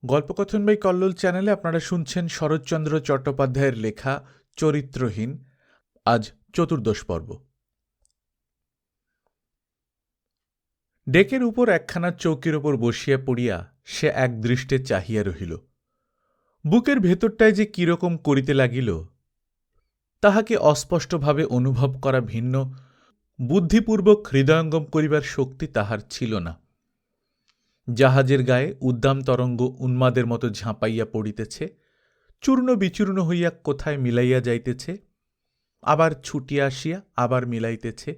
গল্পকথন by Kallol চ্যানেলে আপনারা শুনছেন শরৎচন্দ্র চট্টোপাধ্যায়ের লেখা চরিত্রহীন। আজ চতুর্দশ পর্ব। ডেকের উপর একখানা চৌকির ওপর বসিয়া পড়িয়া সে এক দৃষ্টে চাহিয়া রহিল। বুকের ভেতরটায় যে কিরকম করিতে লাগিল তাহাকে অস্পষ্টভাবে অনুভব করা ভিন্ন, বুদ্ধিপূর্বক হৃদয়ঙ্গম করিবার শক্তি তাহার ছিল না। জাহাজের গায়ে উদ্দাম তরঙ্গ উন্মাদের মতো ঝাঁপাইয়া পড়িতেছে, চূর্ণ বিচূর্ণ হইয়া কোথায় মিলাইয়া যাইতেছে, আবার ছুটিয়া আসিয়া আবার মিলাইতেছে।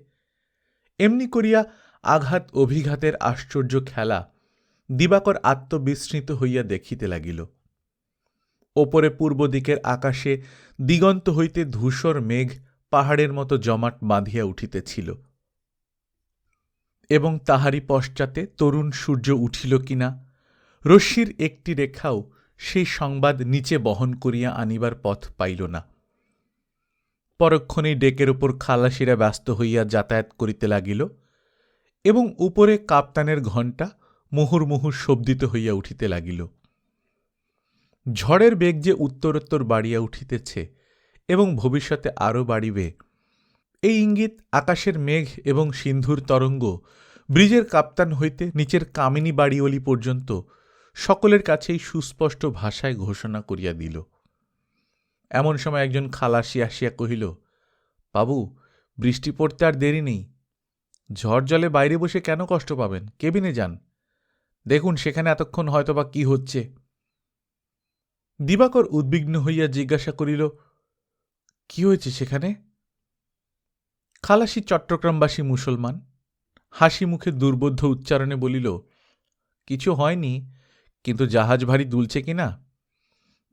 এমনি করিয়া আঘাত অভিঘাতের আশ্চর্য খেলা দিবাকর আত্মবিস্মৃত হইয়া দেখিতে লাগিল। ওপরে পূর্ব দিকের আকাশে দিগন্ত হইতে ধূসর মেঘ পাহাড়ের মতো জমাট বাঁধিয়া উঠিতেছিল, এবং তাহারই পশ্চাতে তরুণ সূর্য উঠিল কিনা রশ্মির একটি রেখাও সেই সংবাদ নিচে বহন করিয়া আনিবার পথ পাইল না। পরক্ষণেই ডেকের উপর খালাসিরা ব্যস্ত হইয়া যাতায়াত করিতে লাগিল, এবং উপরে কাপ্তানের ঘণ্টা মুহুর্মুহু শব্দিত হইয়া উঠিতে লাগিল। ঝড়ের বেগ যে উত্তরোত্তর বাড়িয়া উঠিতেছে এবং ভবিষ্যতে আরও বাড়িবে, এই ইঙ্গিত আকাশের মেঘ এবং সিন্ধুর তরঙ্গ ব্রিজের কাপ্তান হইতে নিচের কামিনী বাড়িওলি পর্যন্ত সকলের কাছেই সুস্পষ্ট ভাষায় ঘোষণা করিয়া দিল। এমন সময় একজন খালাসি আসিয়া কহিল, বাবু, বৃষ্টি পড়তে আর দেরি নেই। ঝড় জলে বাইরে বসে কেন কষ্ট পাবেন? কেবিনে যান, দেখুন সেখানে এতক্ষণ হয়তোবা কি হচ্ছে। দিবাকর উদ্বিগ্ন হইয়া জিজ্ঞাসা করিল, কি হয়েছে সেখানে? খালাসি চট্টগ্রামবাসী মুসলমান, হাসি মুখে দুর্বোধ্য উচ্চারণে বলিল, কিছু হয়নি, কিন্তু জাহাজ ভারী দুলছে কিনা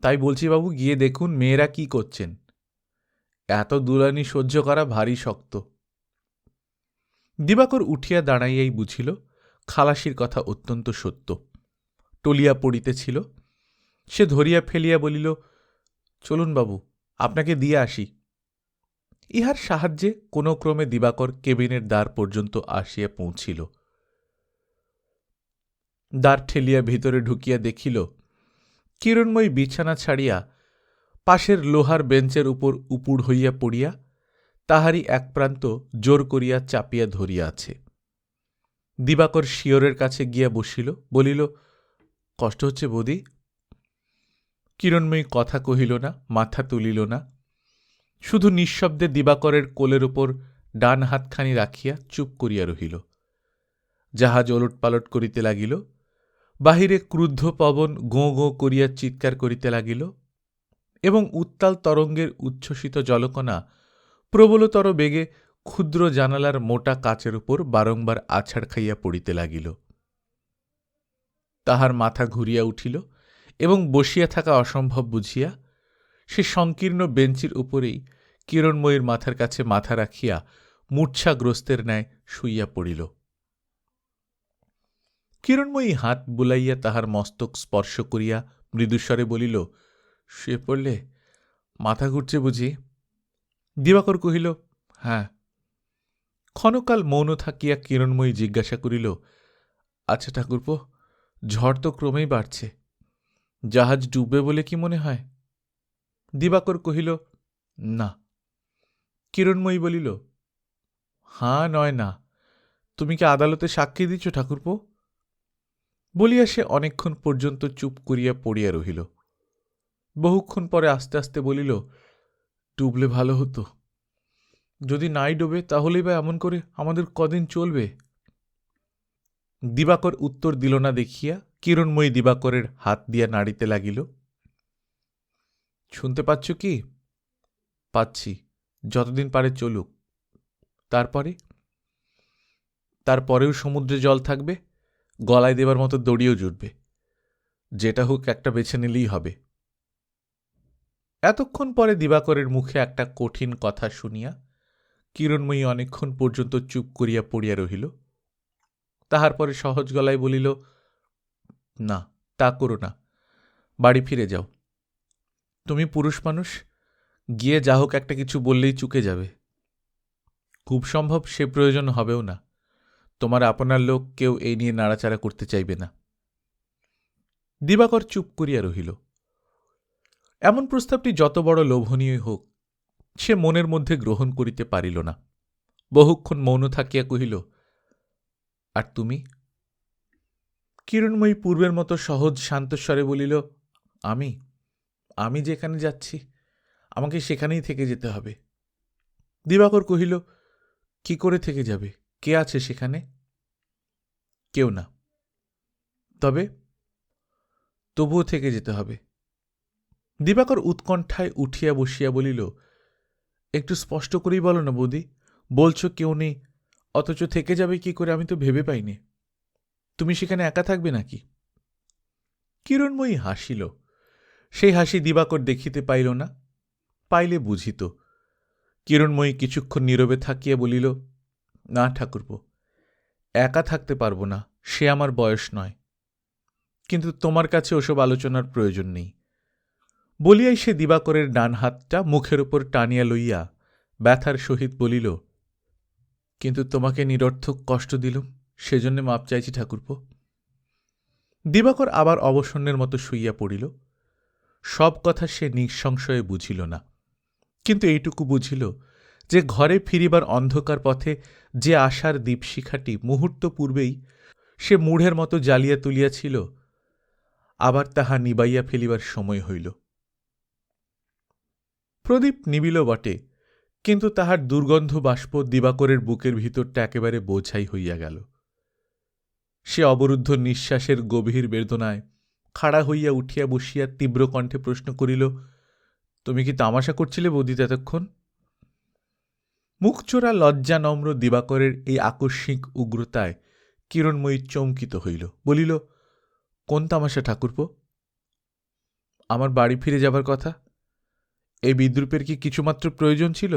তাই বলছি বাবু, গিয়ে দেখুন মেয়েরা কি করছেন। এত দুলানি সহ্য করা ভারী শক্ত। দিবাকর উঠিয়া দাঁড়াইয়াই বুঝিল খালাসির কথা অত্যন্ত সত্য। টলিয়া পড়িতেছিল। সে ধরিয়া ফেলিয়া বলিল, চলুন বাবু, আপনাকে দিয়ে আসি। ইহার সাহায্যে কোনো ক্রমে দিবাকর কেবিনের দ্বার পর্যন্ত আসিয়া পৌঁছিল। দ্বার ঠেলিয়া ভিতরে ঢুকিয়া দেখিল কিরণময়ী বিছানা ছাড়িয়া পাশের লোহার বেঞ্চের উপর উপুড় হইয়া পড়িয়া তাহারই এক প্রান্ত জোর করিয়া চাপিয়া ধরিয়া আছে। দিবাকর শিয়রের কাছে গিয়া বসিল, বলিল, কষ্ট হচ্ছে বৌদি? কিরণময়ী কথা কহিল না, মাথা তুলিল না, শুধু নিঃশব্দে দিবাকরের কোলের উপর ডান হাতখানি রাখিয়া চুপ করিয়া রহিল। জাহাজ ওলটপালট করিতে লাগিল। বাহিরে ক্রুদ্ধ পবন গোঁ গোঁ করিয়া চিৎকার করিতে লাগিল, এবং উত্তাল তরঙ্গের উচ্ছ্বসিত জলকণা প্রবলতর বেগে ক্ষুদ্র জানালার মোটা কাচের উপর বারংবার আছাড় খাইয়া পড়িতে লাগিল। তাহার মাথা ঘুরিয়া উঠিল, এবং বসিয়া থাকা অসম্ভব বুঝিয়া সে সংকীর্ণ বেঞ্চির উপরেই কিরণময়ীর মাথার কাছে মাথা রাখিয়া মূর্ছাগ্রস্তের ন্যায় শুইয়া পড়িল। কিরণময়ী হাত বুলাইয়া তাহার মস্তক স্পর্শ করিয়া মৃদুস্বরে বলিল, শুয়ে পড়লে? মাথা ঘুরছে বুঝি? দিবাকর কহিল, হ্যাঁ। ক্ষণকাল মৌন থাকিয়া কিরণময়ী জিজ্ঞাসা করিল, আচ্ছা ঠাকুরপো, ঝড় তো ক্রমেই বাড়ছে, জাহাজ ডুববে বলে কি মনে হয়? দিবাকর কহিল, না। কিরণময়ী বলিল, হাঁ নয় না, তুমি কি আদালতে সাক্ষী দিচ্ছ ঠাকুরপো? বলিয়া সে অনেকক্ষণ পর্যন্ত চুপ করিয়া পড়িয়া রহিল। বহুক্ষণ পরে আস্তে আস্তে বলিল, ডুবলে ভালো হতো। যদি নাই ডোবে তাহলেই বা এমন করে আমাদের কদিন চলবে? দিবাকর উত্তর দিল না দেখিয়া কিরণময়ী দিবাকরের হাত দিয়া নাড়িতে লাগিল। শুনতে পাচ্ছ কি? পাচ্ছি, যতদিন পারে চলুক। তারপরে? তারপরেও সমুদ্রে জল থাকবে, গলায় দেবার মতো দড়িও জুটবে। যেটা হোক একটা বেছে নিলেই হবে। এতক্ষণ পরে দিবাকরের মুখে একটা কঠিন কথা শুনিয়া কিরণময়ী অনেকক্ষণ পর্যন্ত চুপ করিয়া পড়িয়া রহিল। তাহার পরে সহজ গলায় বলিল, না, তা করো না, বাড়ি ফিরে যাও। তুমি পুরুষ মানুষ, গিয়ে যা হোক একটা কিছু বললেই চুকে যাবে। খুব সম্ভব সে প্রয়োজন হবেও না, তোমার আপনার লোক কেউ এই নিয়ে নাড়াচাড়া করতে চাইবে না। দিবাকর চুপ করিয়া রহিল। এমন প্রস্তাবটি যত বড় লোভনীয় হোক, সে মনের মধ্যে গ্রহণ করিতে পারিল না। বহুক্ষণ মৌন থাকিয়া কহিল, আর তুমি? কিরণময়ী পূর্বের মতো সহজ শান্তস্বরে বলিল, আমি আমি যেখানে যাচ্ছি আমাকে সেখানেই থেকে যেতে হবে। দিবাকর কহিল, কি করে থেকে যাবে? কে আছে সেখানে? কেউ না। তবে? তবুও থেকে যেতে হবে। দিবাকর উৎকণ্ঠায় উঠিয়া বসিয়া বলিল, একটু স্পষ্ট করেই বলো না বৌদি, বলছো কেউ নেই, অথচ থেকে যাবে কি করে আমি তো ভেবে পাইনি। তুমি সেখানে একা থাকবে নাকি? কিরণময়ী হাসিল। সেই হাসি দিবাকর দেখিতে পাইল না, পাইলে বুঝিত। কিরণময়ী কিছুক্ষণ নীরবে থাকিয়া বলিল, না ঠাকুরপো, একা থাকতে পারব না, সে আমার বয়স নয়। কিন্তু তোমার কাছে ওসব আলোচনার প্রয়োজন নেই। বলিয়াই সে দিবাকরের ডান হাতটা মুখের উপর টানিয়া লইয়া ব্যথার সহিত বলিল, কিন্তু তোমাকে নিরর্থক কষ্ট দিলুম, সেজন্য মাপ চাইছি ঠাকুরপো। দিবাকর আবার অবসন্নের মতো শুইয়া পড়িল। সব কথা সে নিঃসংশয়ে বুঝিল না, কিন্তু এইটুকু বুঝিল যে ঘরে ফিরিবার অন্ধকার পথে যে আশার দীপশিখাটি মুহূর্ত পূর্বেই সে মূঢ়ের মতো জ্বালিয়া তুলিয়াছিল, আবার তাহা নিবাইয়া ফেলিবার সময় হইল। প্রদীপ নিবিল বটে, কিন্তু তাহার দুর্গন্ধ বাষ্প দিবাকরের বুকের ভিতরটা একেবারে বোঝাই হইয়া গেল। সে অবরুদ্ধ নিঃশ্বাসের গভীর বেদনায় খাড়া হইয়া উঠিয়া বসিয়া তীব্র কণ্ঠে প্রশ্ন করিল, তুমি কি তামাশা করছিলে বৌদি এতক্ষণ? মুখচোরা লজ্জা নম্র দিবাকরের এই আকস্মিক উগ্রতায় কিরণময়ী চমকিত হইল। বলিল, কোন তামাশা ঠাকুরপো? আমার বাড়ি ফিরে যাবার কথা। এই বিদ্রূপের কি কিছুমাত্র প্রয়োজন ছিল?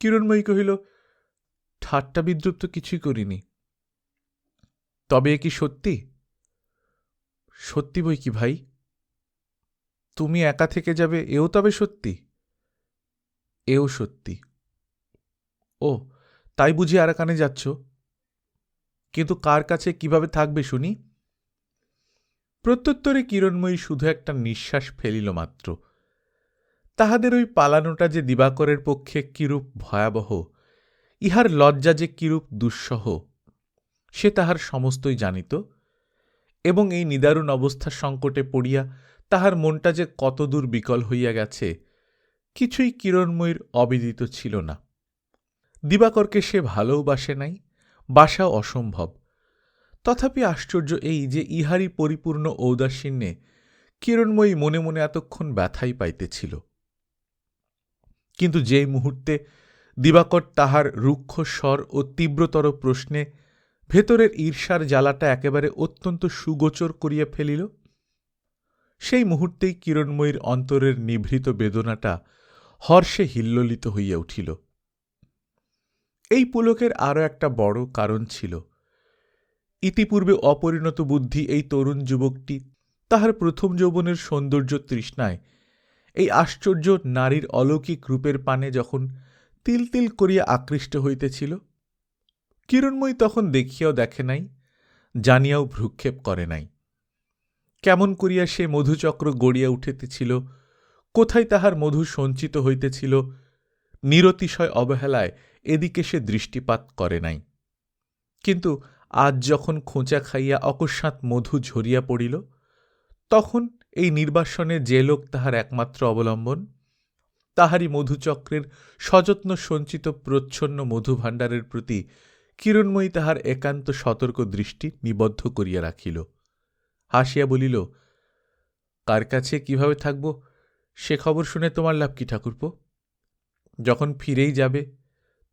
কিরণময়ী কহিল, ঠাট্টা বিদ্রুপ তো কিছুই করিনি। তবে এ কি সত্যি? সত্যি বই কি ভাই। তুমি একা থেকে যাবে এও তবে সত্যি? এও সত্যি। ও, তাই বুঝি আরাকানে যাচ্ছ? কিন্তু কার কাছে কিভাবে থাকবে শুনি? প্রত্যুত্তরে কিরণময়ী শুধু একটা নিঃশ্বাস ফেলিল মাত্র। তাহাদের ওই পালানোটা যে দিবাকরের পক্ষে কিরূপ ভয়াবহ, ইহার লজ্জা যে কিরূপ দুঃসহ, সে তাহার সমস্তই জানিত, এবং এই নিদারুণ অবস্থার সংকটে পড়িয়া তাহার মনটা যে কতদূর বিকল হইয়া গেছে, কিছুই কিরণময়ীর অবিদিত ছিল না। দিবাকরকে সে ভালোবাসে নাই, বাসাও অসম্ভব। তথাপি আশ্চর্য এই যে ইহারই পরিপূর্ণ ঔদাসীন্যে কিরণময়ী মনে মনে এতক্ষণ ব্যথাই পাইতেছিল। কিন্তু যেই মুহূর্তে দিবাকর তাহার রুক্ষ স্বর ও তীব্রতর প্রশ্নে ভেতরের ঈর্ষার জ্বালাটা একেবারে অত্যন্ত সুগোচর করিয়া ফেলিল, সেই মুহূর্তেই কিরণময়ীর অন্তরের নিভৃত বেদনাটা হর্ষে হিল্লোলিত হইয়া উঠিল। এই পুলকের আরও একটা বড় কারণ ছিল। ইতিপূর্বে অপরিণত বুদ্ধি এই তরুণ যুবকটি তাহার প্রথম যৌবনের সৌন্দর্য তৃষ্ণায় এই আশ্চর্য নারীর অলৌকিক রূপের পানে যখন তিল তিল করিয়া আকৃষ্ট হইতেছিল, কিরণময়ী তখন দেখিয়াও দেখে নাই, জানিয়াও ভ্রুক্ষেপ করে নাই। কেমন করিয়া সে মধুচক্র গড়িয়া উঠিতেছিল, কোথায় তাহার মধু সঞ্চিত হইতেছিল, নিরতিশয় অবহেলায় এদিকে সে দৃষ্টিপাত করে নাই। কিন্তু আজ যখন খোঁচা খাইয়া অকস্মাৎ মধু ঝরিয়া পড়িল, তখন এই নির্বাসনে যে লোক তাহার একমাত্র অবলম্বন, তাহারই মধুচক্রের সযত্ন সঞ্চিত প্রচ্ছন্ন মধুভাণ্ডারের প্রতি কিরণময়ী তাহার একান্ত সতর্ক দৃষ্টি নিবদ্ধ করিয়া রাখিল। হাসিয়া বলিল, কার কাছে কিভাবে থাকব সে খবর শুনে তোমার লাভ কি ঠাকুরপো? যখন ফিরেই যাবে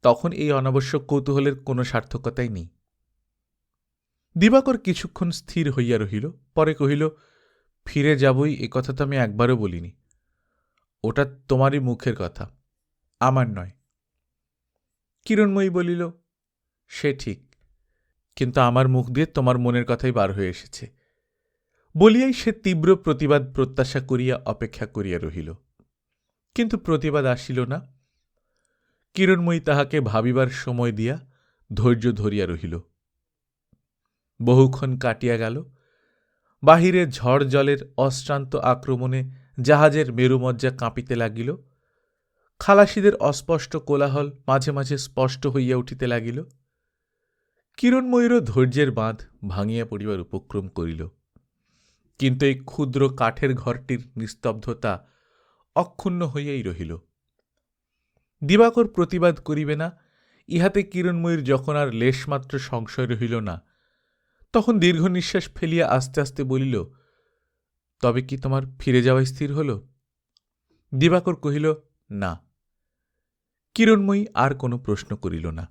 তখন এই অনাবশ্যক কৌতূহলের কোনো সার্থকতাই নেই। দিবাকর কিছুক্ষণ স্থির হইয়া রহিল, পরে কহিল, ফিরে যাবই এ কথা তো আমি একবারও বলিনি। ওটা তোমারই মুখের কথা, আমার নয়। কিরণময়ী বলিল, সে ঠিক, কিন্তু আমার মুখ দিয়ে তোমার মনের কথাই বার হয়ে এসেছে। বলিয়াই সে তীব্র প্রতিবাদ প্রত্যাশা করিয়া অপেক্ষা করিয়া রহিল, কিন্তু প্রতিবাদ আসিল না। কিরণময়ী তাহাকে ভাবিবার সময় দিয়া ধৈর্য ধরিয়া রহিল। বহুক্ষণ কাটিয়া গেল। বাহিরে ঝড় জলের অশ্রান্ত আক্রমণে জাহাজের মেরুমজ্জা কাঁপিতে লাগিল। খালাসিদের অস্পষ্ট কোলাহল মাঝে মাঝে স্পষ্ট হইয়া উঠিতে লাগিল। কিরণময়ীরও ধৈর্যের বাঁধ ভাঙিয়া পড়িবার উপক্রম করিল। কিন্তু এই ক্ষুদ্র কাঠের ঘরটির নিস্তব্ধতা অক্ষুণ্ণ হইয়াই রহিল। দিবাকর প্রতিবাদ করিবে না, ইহাতে কিরণময়ীর যখন আর লেশমাত্র সংশয় রহিল না, তখন দীর্ঘ নিঃশ্বাস ফেলিয়া আস্তে আস্তে বলিল, তবে কি তোমার ফিরে যাওয়া স্থির হল? দিবাকর কহিল, না। কিরণময়ী আর কোনো প্রশ্ন করিল না।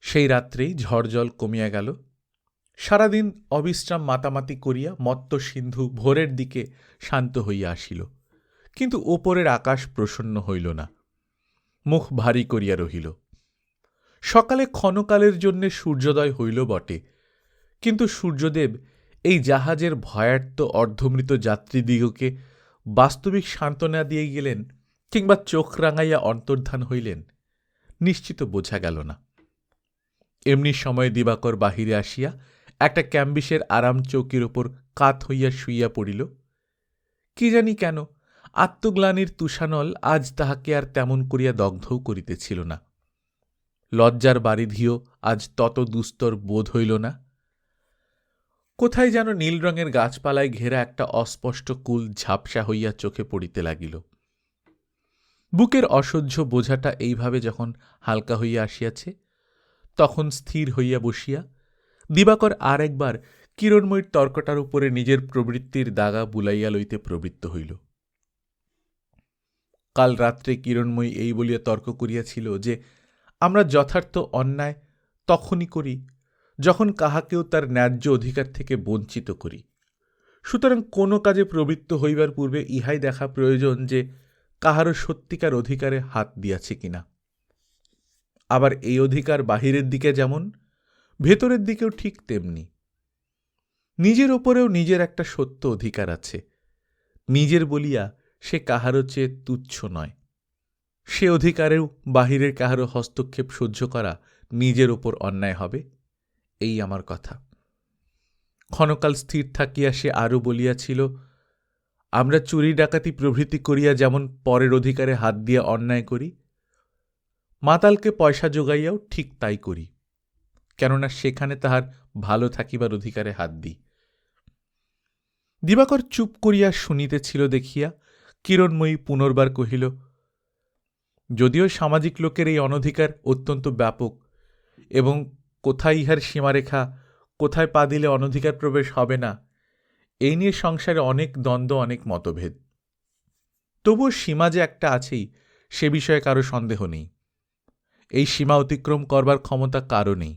সেই রাত্রেই ঝড়জল কমিয়া গেল। সারাদিন অবিশ্রাম মাতামাতি করিয়া মত্ত সিন্ধু ভোরের দিকে শান্ত হইয়া আসিল। কিন্তু ওপরের আকাশ প্রসন্ন হইল না, মুখ ভারী করিয়া রহিল। সকালে ক্ষণকালের জন্যে সূর্যোদয় হইল বটে, কিন্তু সূর্যদেব এই জাহাজের ভয়ার্ত অর্ধমৃত যাত্রীদিগকে বাস্তবিক সান্ত্বনা দিয়ে গেলেন কিংবা চোখ রাঙাইয়া অন্তর্ধান হইলেন, নিশ্চিত বোঝা গেল না। এমনি সময়ে দিবাকর বাহিরে আসিয়া একটা ক্যাম্বিসের আরাম চৌকির ওপর কাত হইয়া শুইয়া পড়িল। কি জানি কেন আত্মগ্লানির তুষানল আজ তাহাকে আর তেমন করিয়া দগ্ধও করিতেছিল না। লজ্জার বারিধিও আজ তত দুস্তর বোধ হইল না। কোথায় যেন নীল রঙের গাছপালায় ঘেরা একটা অস্পষ্ট কুল ঝাপসা হইয়া চোখে পড়িতে লাগিল। বুকের অসহ্য বোঝাটা এইভাবে যখন হালকা হইয়া আসিয়াছে, তখন স্থির হইয়া বসিয়া দিবাকর আর একবার কিরণময়ীর তর্কটার উপরে নিজের প্রবৃত্তির দাগা বুলাইয়া লইতে প্রবৃত্ত হইল। কাল রাত্রে কিরণময়ী এই বলিয়া তর্ক করিয়াছিল যে আমরা যথার্থ অন্যায় তখনই করি যখন কাহাকেও তার ন্যায্য অধিকার থেকে বঞ্চিত করি। সুতরাং কোনো কাজে প্রবৃত্ত হইবার পূর্বে ইহাই দেখা প্রয়োজন যে কাহারও সত্যিকার অধিকারে হাত দিয়াছে কিনা। আবার এই অধিকার বাহিরের দিকে যেমন, ভেতরের দিকেও ঠিক তেমনি। নিজের ওপরেও নিজের একটা সত্য অধিকার আছে। নিজের বলিয়া সে কাহারও চেয়ে তুচ্ছ নয়। সে অধিকারেও বাহিরের কাহারও হস্তক্ষেপ সহ্য করা নিজের ওপর অন্যায় হবে, এই আমার কথা। ক্ষণকাল স্থির থাকিয়া সে আরও বলিয়াছিল, আমরা চুরি ডাকাতি প্রভৃতি করিয়া যেমন পরের অধিকারে হাত দিয়া অন্যায় করি, মাতালকে পয়সা যোগাইয়াও ঠিক তাই করি, কেননা সেখানে তাহার ভালো থাকিবার অধিকারে হাত দিই। দিবাকর চুপ করিয়া শুনিতেছিল দেখিয়া কিরণময়ী পুনর্বার কহিল, যদিও সামাজিক লোকের এই অনধিকার অত্যন্ত ব্যাপক এবং কোথায় ইহার সীমারেখা, কোথায় পা দিলে অনধিকার প্রবেশ হবে না, এই নিয়ে সংসারে অনেক দ্বন্দ্ব, অনেক মতভেদ। তবুও সীমা যে একটা আছেই, সে বিষয়ে কারো সন্দেহ নেই। এই সীমা অতিক্রম করবার ক্ষমতা কারও নেই,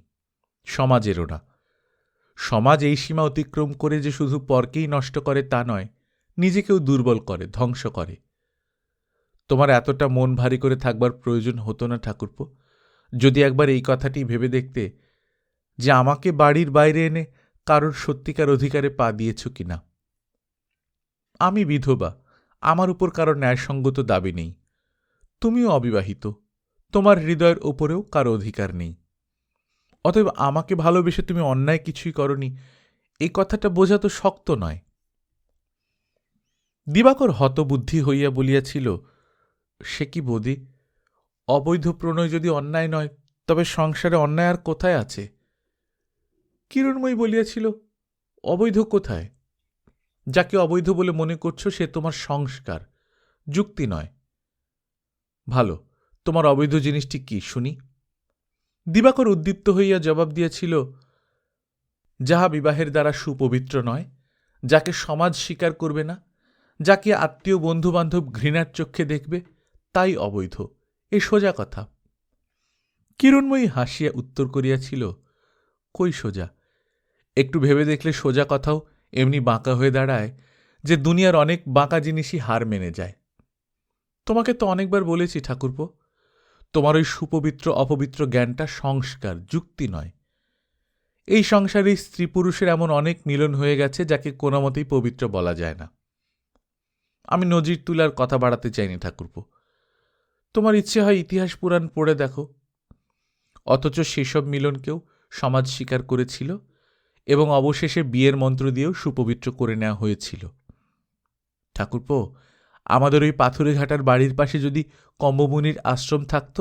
সমাজেরও না। সমাজ এই সীমা অতিক্রম করে যে শুধু পরকেই নষ্ট করে তা নয়, নিজেকেও দুর্বল করে, ধ্বংস করে। তোমার এতটা মন ভারী করে থাকবার প্রয়োজন হতো না ঠাকুরপো, যদি একবার এই কথাটি ভেবে দেখতে যে আমাকে বাড়ির বাইরে এনে কারোর সত্যিকার অধিকারে পা দিয়েছ কিনা। আমি বিধবা, আমার উপর কারো ন্যায়সঙ্গত দাবি নেই। তুমিও অবিবাহিত, তোমার হৃদয়ের ওপরেও কারো অধিকার নেই। অতএব আমাকে ভালোবেসে তুমি অন্যায় কিছুই করনি, এই কথাটা বোঝা তো শক্ত নয়। দিবাকর হতবুদ্ধি হইয়া বলিয়াছিল, সে কি বৌদি, অবৈধ প্রণয় যদি অন্যায় নয়, তবে সংসারে অন্যায় আর কোথায় আছে? কিরণময়ী বলিয়াছিল, অবৈধ কোথায়? যাকে অবৈধ বলে মনে করছো সে তোমার সংস্কার, যুক্তি নয়। ভালো, তোমার অবৈধ জিনিসটি কি শুনি? দিবাকর উদ্দীপ্ত হইয়া জবাব দিয়াছিল, যাহা বিবাহের দ্বারা সুপবিত্র নয়, যাকে সমাজ স্বীকার করবে না, যাকে আত্মীয় বন্ধুবান্ধব ঘৃণার চক্ষে দেখবে, তাই অবৈধ। এ সোজা কথা। কিরণময়ী হাসিয়া উত্তর করিয়াছিল, কই সোজা? একটু ভেবে দেখলে সোজা কথাও এমনি বাঁকা হয়ে দাঁড়ায় যে দুনিয়ার অনেক বাঁকা জিনিসই হার মেনে যায়। তোমাকে তো অনেকবার বলেছি ঠাকুরপো, তোমার ওই সুপবিত্র অপবিত্র জ্ঞানটা সংস্কার, যুক্তি নয়। এই সংসারে স্ত্রী পুরুষের এমন অনেক মিলন হয়ে গেছে যাকে কোনো মতেই পবিত্র বলা যায় না। আমি নজির তুলার কথা বাড়াতে চাইনি ঠাকুরপো, তোমার ইচ্ছে হয় ইতিহাস পুরাণ পড়ে দেখো। অথচ সেসব মিলনকেও সমাজ স্বীকার করেছিল এবং অবশেষে বিয়ের মন্ত্র দিয়েও সুপবিত্র করে নেওয়া হয়েছিল। ঠাকুরপো, আমাদের ওই পাথুরেঘাটার বাড়ির পাশে যদি কম্বমুনির আশ্রম থাকত,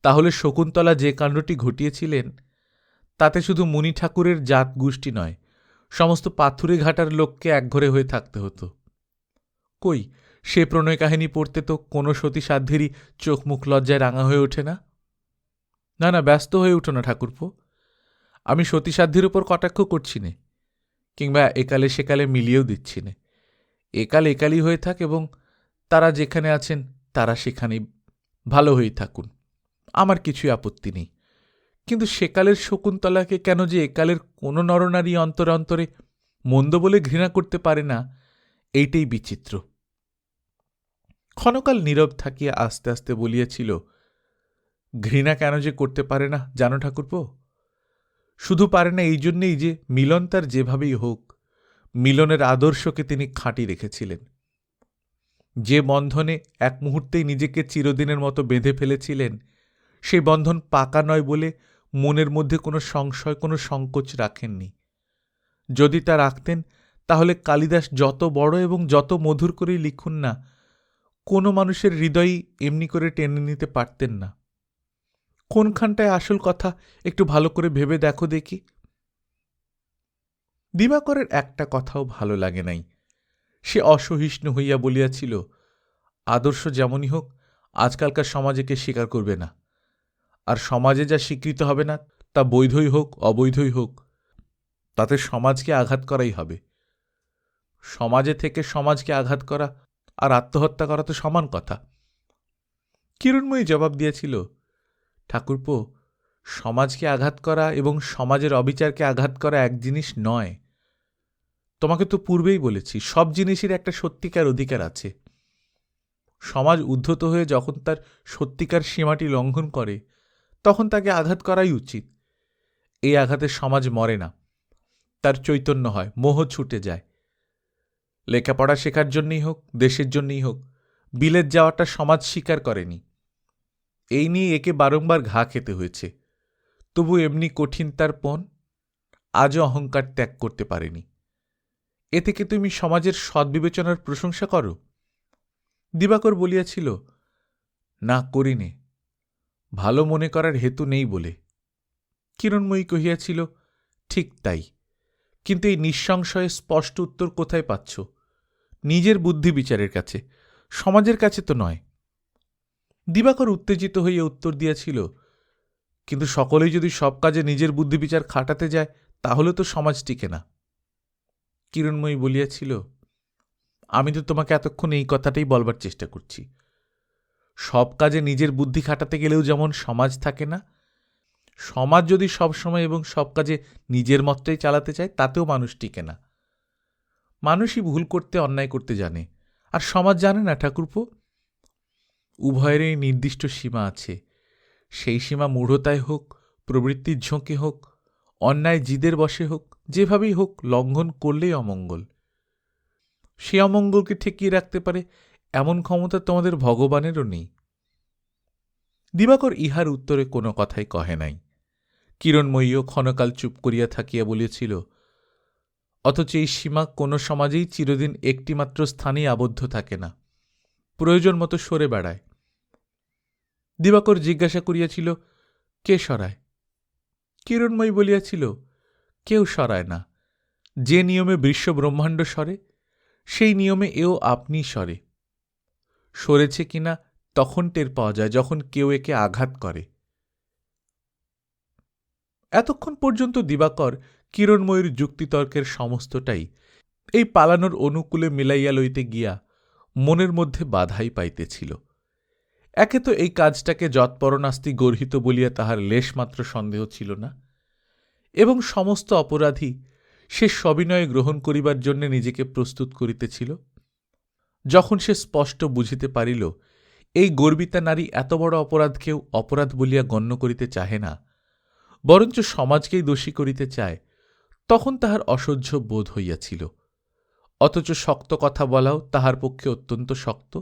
তাহলে শকুন্তলা যে কাণ্ডটি ঘটিয়েছিলেন তাতে শুধু মুনি ঠাকুরের জাত গোষ্ঠী নয়, সমস্ত পাথুরেঘাটার লোককে একঘরে হয়ে থাকতে হতো। কই, সে প্রণয় কাহিনী পড়তে তো কোনো সতীসাধ্যেরই চোখ মুখ লজ্জায় রাঙা হয়ে ওঠে না। না না, ব্যস্ত হয়ে উঠো না ঠাকুরপো, আমি সতীসাধ্যের উপর কটাক্ষ করছি নে, কিংবা একালে সেকালে মিলিয়েও দিচ্ছি নে। একাল একালই হয়ে থাক এবং তারা যেখানে আছেন তারা সেখানেই ভালো হয়ে থাকুন, আমার কিছুই আপত্তি নেই। কিন্তু সেকালের শকুন্তলাকে কেন যে একালের কোনো নরনারী অন্তরে অন্তরে মন্দ বলে ঘৃণা করতে পারে না, এইটাই বিচিত্র। ক্ষণকাল নীরব থাকিয়া আস্তে আস্তে বলিয়াছিল, ঘৃণা কেন যে করতে পারে না জানো ঠাকুরপো? শুধু পারে না এই জন্যেই যে মিলন তার যেভাবেই হোক, মিলনের আদর্শকে তিনি খাঁটি রেখেছিলেন। যে বন্ধনে এক মুহূর্তেই নিজেকে চিরদিনের মতো বেঁধে ফেলেছিলেন, সেই বন্ধন পাকা নয় বলে মনের মধ্যে কোনো সংশয়, কোনো সংকোচ রাখেননি। যদি তা রাখতেন, তাহলে কালিদাস যত বড় এবং যত মধুর করেই লিখুন না, কোনো মানুষের হৃদয়ই এমনি করে টেনে নিতে পারতেন না। কোনখানটায় আসল কথা একটু ভালো করে ভেবে দেখো দেখি। দিবাকরের একটা কথাও ভালো লাগে নাই। সে অসহিষ্ণু হইয়া বলিয়াছিল, আদর্শ যেমনই হোক, আজকালকার সমাজে কে স্বীকার করবে না, আর সমাজে যা স্বীকৃত হবে না তা বৈধই হোক অবৈধই হোক, তাতে সমাজকে আঘাত করাই হবে। সমাজে থেকে সমাজকে আঘাত করা আর আত্মহত্যা করা তো সমান কথা। কিরণময়ী জবাব দিয়েছিল, ঠাকুরপো, সমাজকে আঘাত করা এবং সমাজের অবিচারকে আঘাত করা এক জিনিস নয়। তোমাকে তো পূর্বেই বলেছি, সব জিনিসের একটা সত্যিকার অধিকার আছে। সমাজ উদ্ধত হয়ে যখন তার সত্যিকার সীমাটি লঙ্ঘন করে, তখন তাকে আঘাত করাই উচিত। এই আঘাতে সমাজ মরে না, তার চৈতন্য হয়, মোহ ছুটে যায়। লেখাপড়া শেখার জন্যই হোক, দেশের জন্যই হোক, বিলেত যাওয়াটা সমাজ স্বীকার করেনি। এই নিয়ে একে বারংবার ঘা খেতে হয়েছে। তবু এমনি কঠিন তার পণ, আজও অহংকার ত্যাগ করতে পারেনি। এ থেকে তুমি সমাজের সদ্বিবেচনার প্রশংসা করো? দিবাকর বলিয়াছিল, না করিনে, ভালো মনে করার হেতু নেই বলে। কিরণময়ী কহিয়াছিল, ঠিক তাই, কিন্তু এই নিঃসংশয়ে স্পষ্ট উত্তর কোথায় পাচ্ছ? নিজের বুদ্ধি বিচারের কাছে, সমাজের কাছে তো নয়। দিবাকর উত্তেজিত হইয়া উত্তর দিয়াছিল, কিন্তু সকলেই যদি সব কাজে নিজের বুদ্ধি বিচার খাটাতে যায়, তাহলে তো সমাজ টিকে না। কিরণময়ী বলিয়াছিল, আমি তো তোমাকে এতক্ষণ এই কথাটাই বলবার চেষ্টা করছি। সব কাজে নিজের বুদ্ধি খাটাতে গেলেও যেমন সমাজ থাকে না, সমাজ যদি সব সময় এবং সব কাজে নিজের মতটাই চালাতে চায়, তাতেও মানুষ টিকে না। মানুষই ভুল করতে, অন্যায় করতে জানে, আর সমাজ জানে না ঠাকুরপো। উভয়েরই নির্দিষ্ট সীমা আছে। সেই সীমা মূঢ়তায় হোক, প্রবৃত্তির ঝোঁকে হোক, অন্যায় জিদের বশে হোক, যেভাবেই হোক, লঙ্ঘন করলেই অমঙ্গল। সে অমঙ্গলকে ঠেকিয়ে রাখতে পারে এমন ক্ষমতা তোমাদের ভগবানেরও নেই। দিবাকর ইহার উত্তরে কোনো কথাই কহে নাই। কিরণময়ীও ক্ষণকাল চুপ করিয়া থাকিয়া বলিয়াছিল, অথচ এই সীমা কোনো সমাজেই চিরদিন একটিমাত্র স্থানেই আবদ্ধ থাকে না, প্রয়োজন মতো সরে বেড়ায়। দিবাকর জিজ্ঞাসা করিয়াছিল, কে সরায়? কিরণময়ী বলিয়াছিল, কেউ সরায় না। যে নিয়মে বিশ্ব ব্রহ্মাণ্ড সরে, সেই নিয়মে এও আপনি সরে। সরেছে কিনা তখন টের পাওয়া যায়, যখন কেউ একে আঘাত করে। এতক্ষণ পর্যন্ত দিবাকর কিরণময়ীর যুক্তিতর্কের সমস্তটাই এই পালানোর অনুকূলে মিলাইয়া লইতে গিয়া মনের মধ্যে বাধাই পাইতেছিল। একে তো এই কাজটাকে যৎপরনাস্তি গর্হিত বলিয়া তাহার লেশমাত্র সন্দেহ ছিল না, এবং সমস্ত অপরাধী সে সবিনয়ে গ্রহণ করিবার জন্য নিজেকে প্রস্তুত করিতেছিল। যখন সে স্পষ্ট বুঝিতে পারিল এই গর্বিতা নারী এত বড় অপরাধকেও অপরাধ বলিয়া গণ্য করিতে চাহে না, বরঞ্চ সমাজকেই দোষী করিতে চায়, তখন তাহার অসহ্য বোধ হইয়াছিল। অথচ শক্ত কথা বলাও তাহার পক্ষে অত্যন্ত শক্ত।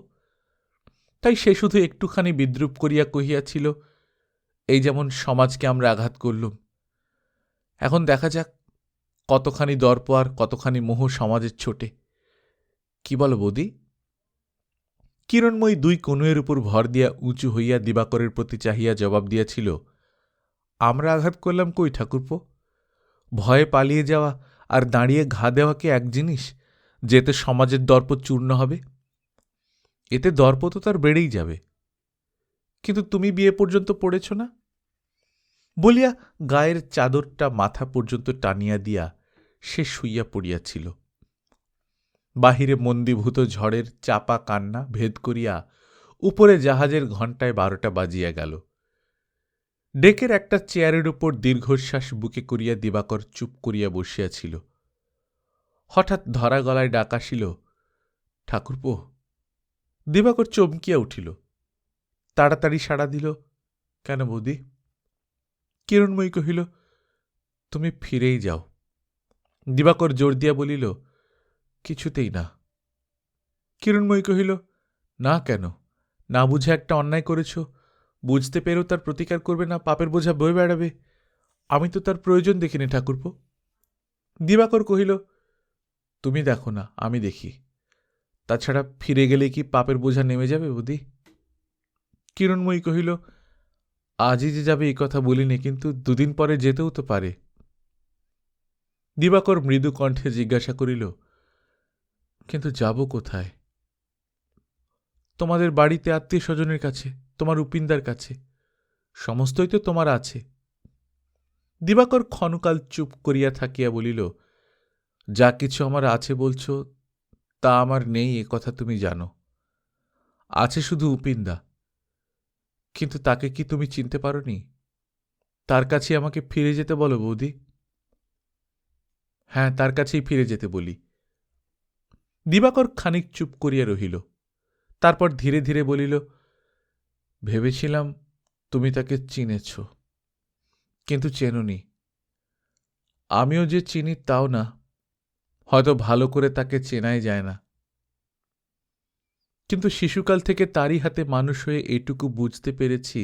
তাই সে শুধু একটুখানি বিদ্রূপ করিয়া কহিয়াছিল, এই যেমন সমাজকে আমরা আঘাত করলুম, এখন দেখা যাক কতখানি দর্প আর কতখানি মোহ সমাজের ছোটে। কি বল বৌদি? কিরণময়ী দুই কনুয়ের উপর ভর দিয়া উঁচু হইয়া দিবাকরের প্রতি চাহিয়া জবাব দিয়াছিল, আমরা আঘাত করলাম কই ঠাকুরপো? ভয়ে পালিয়ে যাওয়া আর দাঁড়িয়ে ঘা দেওয়া কি এক জিনিস, যেতে সমাজের দর্প চূর্ণ হবে? এতে দর্প তো তার বেড়েই যাবে। কিন্তু তুমি বিয়ে পর্যন্ত পড়েছ না? বলিয়া গায়ের চাদরটা মাথা পর্যন্ত টানিয়া দিয়া সে শুইয়া পড়িয়াছিল। বাহিরে মন্দীভূত ঝড়ের চাপা কান্না ভেদ করিয়া উপরে জাহাজের ঘণ্টায় 12টা বাজিয়া গেল। ডেকের একটা চেয়ারের উপর দীর্ঘশ্বাস বুকে করিয়া দিবাকর চুপ করিয়া বসিয়াছিল। হঠাৎ ধরা গলায় ডাক আসিল, ঠাকুরপো। দিবাকর চমকিয়া উঠিল, তাড়াতাড়ি সাড়া দিল, কেন বৌদি? কিরণময়ী কহিল, তুমি ফিরেই যাও। দিবাকর জোর দিয়া বলিল, কিছুতেই না। কিরণময়ী কহিল, না কেন? না বুঝে একটা অন্যায় করেছ, বুঝতে পেরেও তার প্রতিকার করবে না, পাপের বোঝা বয়ে বেড়াবে। আমি তো তার প্রয়োজন দেখিনি ঠাকুরপো। দিবাকর কহিল, তুমি দেখো না, আমি দেখি। তাছাড়া ফিরে গেলে কি পাপের বোঝা নেমে যাবে বৌদি? কিরণময়ী কহিল, আজই যে যাবে এই কথা বলিনি, কিন্তু দুদিন পরে যেতেও তো পারে। দিবাকর মৃদু কণ্ঠে জিজ্ঞাসা করিল, কিন্তু যাব কোথায়? তোমাদের বাড়িতে, আত্মীয় স্বজনের কাছে, তোমার উপিন্দার কাছে। সমস্তই তো তোমার আছে। দিবাকর ক্ষণকাল চুপ করিয়া থাকিয়া বলিল, যা কিছু আমার আছে বলছ, তা আমার নেই এ কথা তুমি জানো। আছে শুধু উপিন্দা। কিন্তু তাকে কি তুমি চিনতে পারোনি? তার কাছে আমাকে ফিরে যেতে বলো বৌদি। হ্যাঁ, তার কাছেই ফিরে যেতে বলি। দিবাকর খানিক চুপ করিয়া রহিল। তারপর ধীরে ধীরে বলিল, ভেবেছিলাম তুমি তাকে চিনেছ, কিন্তু চেনোনি। আমিও যে চিনি তাও না, হয়তো ভালো করে তাকে চেনাই যায় না। কিন্তু শিশুকাল থেকে তারই হাতে মানুষ হয়ে এটুকু বুঝতে পেরেছি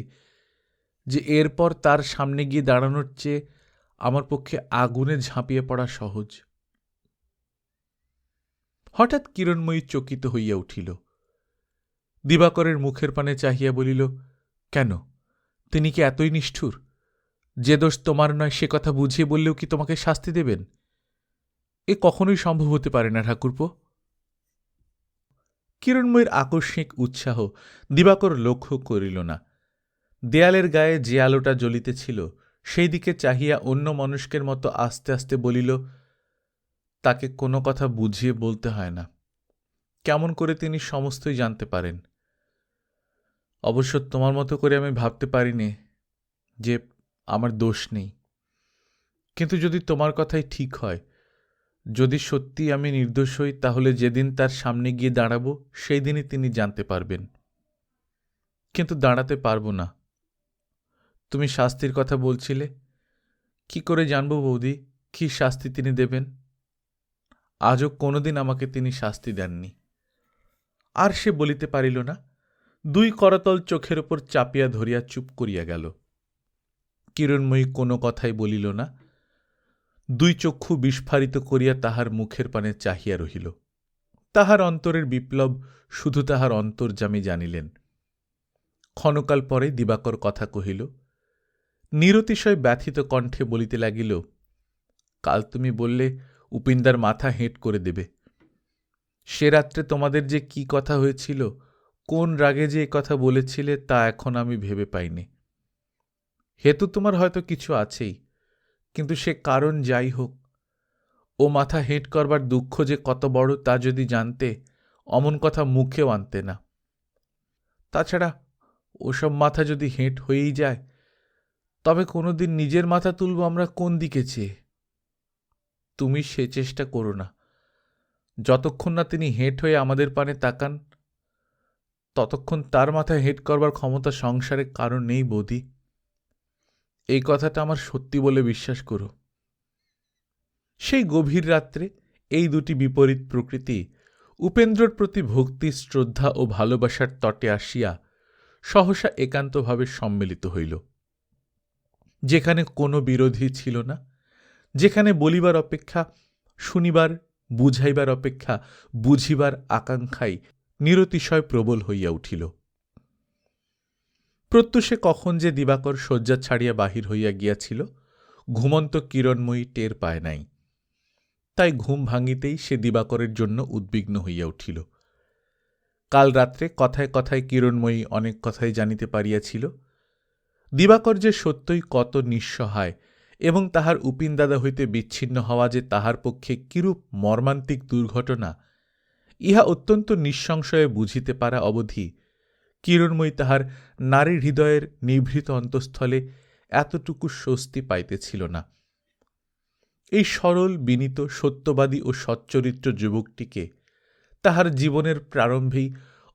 যে এরপর তার সামনে গিয়ে দাঁড়ানোর চেয়ে আমার পক্ষে আগুনে ঝাঁপিয়ে পড়া সহজ। হঠাৎ কিরণময়ী চকিত হইয়া উঠিল। দিবাকরের মুখের পানে চাহিয়া বলিল, কেন, তিনি কি এতই নিষ্ঠুর? যে দোষ তোমার নয় সে কথা বুঝিয়ে বললেও কি তোমাকে শাস্তি দেবেন? এ কখনোই সম্ভব হতে পারে না ঠাকুরপো। কিরণময়ীর আকস্মিক উৎসাহ দিবাকর লক্ষ্য করিল না। দেয়ালের গায়ে যে আলোটা জ্বলিতেছিল সেই দিকে চাহিয়া অন্য মানুষকের মতো আস্তে আস্তে বলিল, তাকে কোনো কথা বুঝিয়ে বলতে হয় না। কেমন করে তিনি সমস্তই জানতে পারেন। অবশ্য তোমার মতো করে আমি ভাবতে পারিনি যে আমার দোষ নেই। কিন্তু যদি তোমার কথাই ঠিক হয়, যদি সত্যি আমি নির্দোষ হই, তাহলে যেদিন তার সামনে গিয়ে দাঁড়াবো সেই দিনই তিনি জানতে পারবেন। কিন্তু দাঁড়াতে পারবো না। তুমি শাস্তির কথা বলছিলে, কি করে জানবো বৌদি কি শাস্তি তিনি দেবেন? আজও কোনোদিন আমাকে তিনি শাস্তি দেননি। আর সে বলিতে পারিল না। দুই করতল চোখের ওপর চাপিয়া ধরিয়া চুপ করিয়া গেল। কিরণময়ী কোনো কথাই বলিল না। দুই চক্ষু বিস্ফারিত করিয়া তাহার মুখের পানে চাহিয়া রহিল। তাহার অন্তরের বিপ্লব শুধু তাহার অন্তর্যামী জানিলেন। ক্ষণকাল পরে দিবাকর কথা কহিল, নিরতিশয় ব্যথিত কণ্ঠে বলিতে লাগিল, কাল তুমি বললে উপিন্দার মাথা হেঁট করে দেবে। সে রাত্রে তোমাদের যে কি কথা হয়েছিল, কোন রাগে যে এ কথা বলেছিলে, তা এখন আমি ভেবে পাইনি। হেতু তোমার হয়তো কিছু আছেই, কিন্তু সে কারণ যাই হোক, ও মাথা হেঁট করবার দুঃখ যে কত বড় তা যদি জানতে, অমন কথা মুখেও আনতে না। তাছাড়া ওসব মাথা যদি হেঁট হয়েই যায়, তবে কোনোদিন নিজের মাথা তুলব আমরা কোন দিকে চেয়ে? তুমি সে চেষ্টা করো না। যতক্ষণ না তিনি হেঁট হয়ে আমাদের পানে তাকান, ততক্ষণ তার মাথায় হেঁট করবার ক্ষমতা সংসারে কারণ নেই বৌদি। এই কথাটা আমার সত্যি বলে বিশ্বাস করো। সেই গভীর রাত্রে এই দুটি বিপরীত প্রকৃতি উপেন্দ্রর প্রতি ভক্তি, শ্রদ্ধা ও ভালোবাসার তটে আসিয়া সহসা একান্তভাবে সম্মিলিত হইল। যেখানে কোনো বিরোধী ছিল না, যেখানে বলিবার অপেক্ষা শুনিবার, বুঝাইবার অপেক্ষা বুঝিবার আকাঙ্ক্ষাই নিরতিশয় প্রবল হইয়া উঠিল। প্রত্যুষে কখন যে দিবাকর শয্যা ছাড়িয়া বাহির হইয়া গিয়াছিল ঘুমন্ত কিরণময়ী টের পায় নাই। তাই ঘুম ভাঙিতেই সে দিবাকরের জন্য উদ্বিগ্ন হইয়া উঠিল। কাল রাত্রে কথায় কথায় কিরণময়ী অনেক কথাই জানিতে পারিয়াছিল। দিবাকর যে সত্যই কত নিঃসহায় এবং তাহার উপিনদাদা হইতে বিচ্ছিন্ন হওয়া যে তাহার পক্ষে কিরূপ মর্মান্তিক দুর্ঘটনা, ইহা অত্যন্ত নিঃসংশয়ে বুঝিতে পারা অবধি কিরণময়ী তাহার নারী হৃদয়ের নিভৃত অন্তঃস্থলে এতটুকু স্বস্তি পাইতেছিল না। এই সরল, বিনীত, সত্যবাদী ও সচ্চরিত্র যুবকটিকে তাহার জীবনের প্রারম্ভেই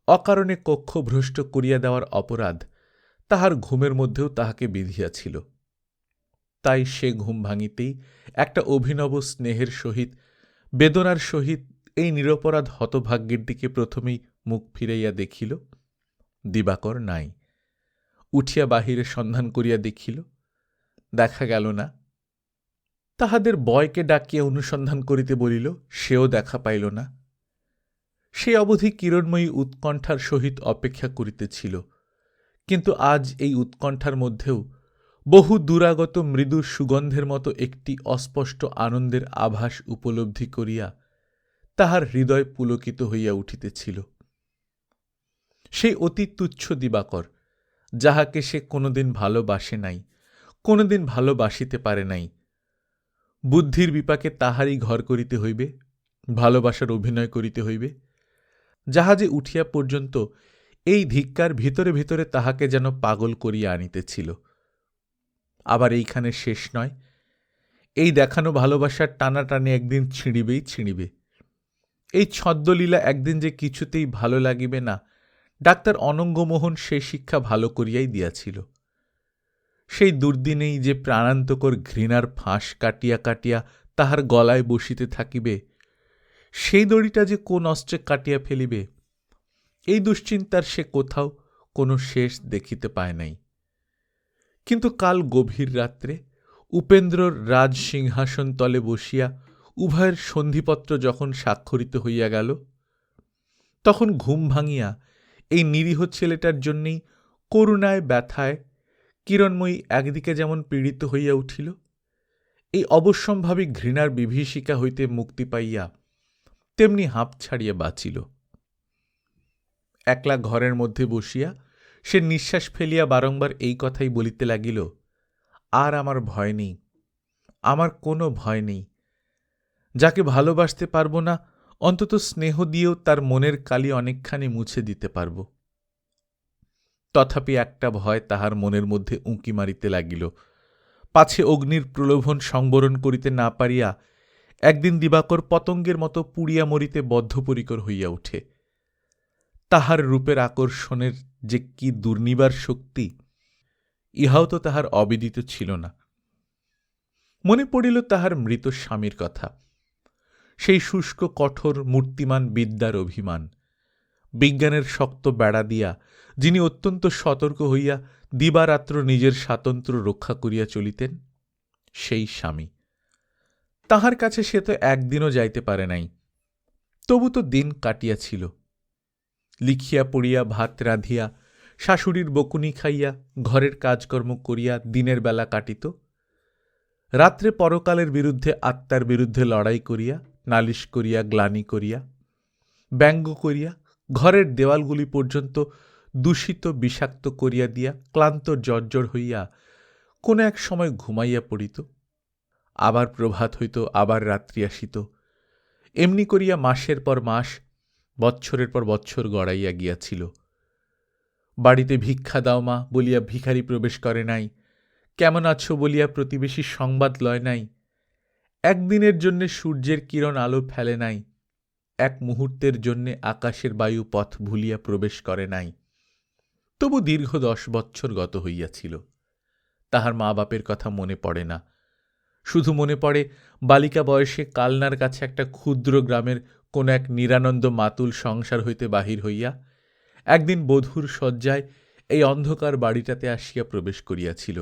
অকারণে কক্ষভ্রষ্ট করিয়া দেওয়ার অপরাধ তাহার ঘুমের মধ্যেও তাহাকে বিধিয়াছিল। তাই সে ঘুম ভাঙিতেই একটা অভিনব স্নেহের সহিত, বেদনার সহিত এই নিরপরাধ হতভাগ্যের দিকে প্রথমেই মুখ ফিরাইয়া দেখিল। দিবাকর নাই। উঠিয়া বাহিরে সন্ধান করিয়া দেখিল, দেখা গেল না। তাহাদের বয়কে ডাকিয়া অনুসন্ধান করিতে বলিল, সেও দেখা পাইল না। সে অবধি কিরণময়ী উৎকণ্ঠার সহিত অপেক্ষা করিতেছিল, কিন্তু আজ এই উৎকণ্ঠার মধ্যেও বহু দূরাগত মৃদু সুগন্ধের মতো একটি অস্পষ্ট আনন্দের আভাস উপলব্ধি করিয়া তাহার হৃদয় পুলকিত হইয়া উঠিতেছিল। সেই অতি তুচ্ছ দিবাকর, যাহাকে সে কোনোদিন ভালোবাসে নাই, কোনোদিন ভালোবাসিতে পারে নাই, বুদ্ধির বিপাকে তাহারই ঘর করিতে হইবে, ভালোবাসার অভিনয় করিতে হইবে, জাহাজে উঠিয়া পর্যন্ত এই ধিক্কার ভিতরে ভিতরে তাহাকে যেন পাগল করিয়া আনিতেছিল। আবার এইখানে শেষ নয়, এই দেখানো ভালোবাসার টানাটানি একদিন ছিঁড়িবেই ছিঁড়িবে। এই ছদ্মলীলা একদিন যে কিছুতেই ভালো লাগিবে না, ডাক্তার অনঙ্গমোহন সে শিক্ষা ভালো করিয়াই দিয়াছিল। সেই দুর্দিনেই যে প্রাণান্তকর ঘৃণার ফাঁস কাটিয়া কাটিয়া তাহার গলায় বসিতে থাকিবে, সেই দড়িটা যে কোন অস্ত্রে কাটিয়া ফেলিবে, এই দুশ্চিন্তার সে কোথাও কোনো শেষ দেখিতে পায় নাই। কিন্তু কাল গভীর রাত্রে উপেন্দ্রর রাজসিংহাসন তলে বসিয়া উভয়ের সন্ধিপত্র যখন স্বাক্ষরিত হইয়া গেল, তখন ঘুম ভাঙিয়া এই নিরীহ ছেলেটার জন্যেই করুণায় ব্যথায় কিরণময়ী একদিকে যেমন পীড়িত হইয়া উঠিল, এই অবশ্যম্ভাবী ঘৃণার বিভীষিকা হইতে মুক্তি পাইয়া তেমনি হাঁপ ছাড়িয়া বাঁচিল। একলা ঘরের মধ্যে বসিয়া সে নিঃশ্বাস ফেলিয়া বারংবার এই কথাই বলিতে লাগিল, আর আমার ভয় নেই, আমার কোনো ভয় নেই। যাকে ভালোবাসতে পারব না, অন্তত স্নেহ দিয়েও তার মনের কালি অনেকখানি মুছে দিতে পারব। তথাপি একটা ভয় তাহার মনের মধ্যে উঁকি মারিতে লাগিল, পাছে অগ্নির প্রলোভন সংবরণ করিতে না পারিয়া একদিন দিবাকর পতঙ্গের মতো পুড়িয়া মরিতে বদ্ধপরিকর হইয়া ওঠে। তাহার রূপের আকর্ষণের যে কি দুর্নিবার শক্তি, ইহাও তো তাহার অবিদিত ছিল না। মনে পড়িল তাহার মৃত স্বামীর কথা, সেই শুষ্ক কঠোর মূর্তিমান বিদ্যার অভিমান, বিজ্ঞানের শক্ত বেড়া দিয়া যিনি অত্যন্ত সতর্ক হইয়া দিবারাত্র নিজের স্বাতন্ত্র্য রক্ষা করিয়া চলিতেন, সেই স্বামী। তাহার কাছে সে তো একদিনও যাইতে পারে নাই, তবু তো দিন কাটিয়াছিল। লিখিয়া পড়িয়া, ভাত রাঁধিয়া, শাশুড়ির বকুনি খাইয়া, ঘরের কাজকর্ম করিয়া দিনের বেলা কাটিত। রাত্রে পরকালের বিরুদ্ধে, আত্মার বিরুদ্ধে লড়াই করিয়া, নালিশ করিয়া, গ্লানি করিয়া, ব্যঙ্গ করিয়া, ঘরের দেওয়ালগুলি পর্যন্ত দূষিত বিষাক্ত করিয়া দিয়া ক্লান্ত জর্জর হইয়া কোনো এক সময় ঘুমাইয়া পড়িত। আবার প্রভাত হইত, আবার রাত্রি আসিত। এমনি করিয়া মাসের পর মাস, বৎসরের পর বৎসর গড়াইয়া গিয়াছিল। বাড়িতে ভিক্ষা দাও মা বলিয়া ভিখারি প্রবেশ করে নাই, কেমন আছো বলিয়া প্রতিবেশীর সংবাদ লয় নাই, একদিনের জন্যে সূর্যের কিরণ আলো ফেলে নাই, এক মুহূর্তের জন্যে আকাশের বায়ু পথ ভুলিয়া প্রবেশ করে নাই। তবু দীর্ঘ 10 বৎসর গত হইয়াছিল। তাহার মা বাপের কথা মনে পড়ে না, শুধু মনে পড়ে বালিকা বয়সে কালনার কাছে একটা ক্ষুদ্র গ্রামের কোন এক নিরানন্দ মাতুল সংসার হইতে বাহির হইয়া একদিন বধূর শয্যায় এই অন্ধকার বাড়িটাতে আসিয়া প্রবেশ করিয়াছিল।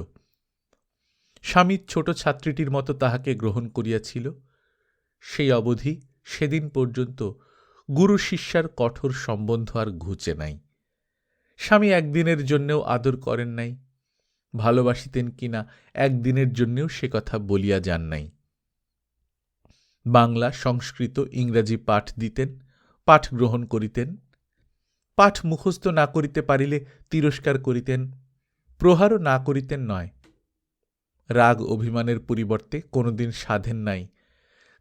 স্বামী ছোট ছাত্রীটির মতো তাহাকে গ্রহণ করিয়াছিল। সেই অবধি সেদিন পর্যন্ত গুরু শিষ্যার কঠোর সম্বন্ধ আর ঘুচে নাই। স্বামী একদিনের জন্যেও আদর করেন নাই, ভালোবাসিতেন কিনা একদিনের জন্যেও সে কথা বলিয়া যান নাই। বাংলা, সংস্কৃত, ইংরাজি পাঠ দিতেন, পাঠ গ্রহণ করিতেন। পাঠ মুখস্থ না করিতে পারিলে তিরস্কার করিতেন, প্রহারও না করিতেন নয়। রাগ অভিমানের পরিবর্তে কোনোদিন সাধেন নাই।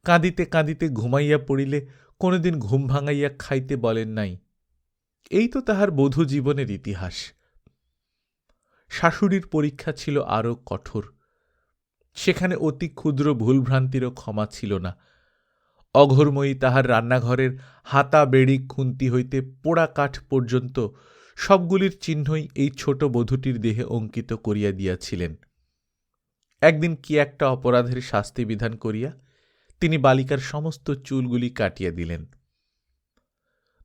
কাঁদিতে কাঁদিতে ঘুমাইয়া পড়িলে কোনোদিন ঘুম ভাঙাইয়া খাইতে বলেন নাই। এই তো তাহার বধূ জীবনের ইতিহাস। শাশুড়ির পরীক্ষা ছিল আরও কঠোর। সেখানে অতি ক্ষুদ্র ভুলভ্রান্তিরও ক্ষমা ছিল না। অঘোরময়ী তাহার রান্নাঘরের হাতা, বেড়ি, খুন্তি হইতে পোড়া কাঠ পর্যন্ত সবগুলির চিহ্নই এই ছোট বধূটির দেহে অঙ্কিত করিয়া দিয়াছিলেন। একদিন কি একটা অপরাধের শাস্তি বিধান করিয়া তিনি বালিকার সমস্ত চুলগুলি কাটিয়া দিলেন।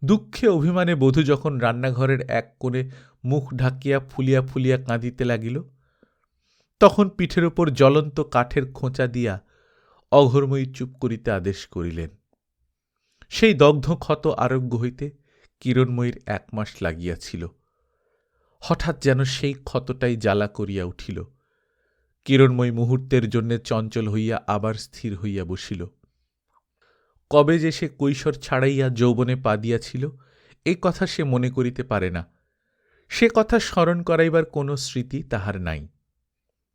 দুঃখে অভিমানে বধূ যখন রান্নাঘরের এক কোণে মুখ ঢাকিয়া ফুলিয়া ফুলিয়া কাঁদিতে লাগিল, তখন পিঠের ওপর জ্বলন্ত কাঠের খোঁচা দিয়া অঘোরময়ী চুপ করিতে আদেশ করিলেন। সেই দগ্ধ ক্ষত আরোগ্য হইতে কিরণময়ীর 1 মাস লাগিয়াছিল। হঠাৎ যেন সেই ক্ষতটাই জ্বালা করিয়া উঠিল। কিরণময়ী মুহূর্তের জন্যে চঞ্চল হইয়া আবার স্থির হইয়া বসিল। কবে যে সে কৈশোর ছাড়াইয়া যৌবনে পা দিয়াছিল, এই কথা সে মনে করিতে পারে না। সে কথা স্মরণ করাইবার কোনো স্মৃতি তাহার নাই।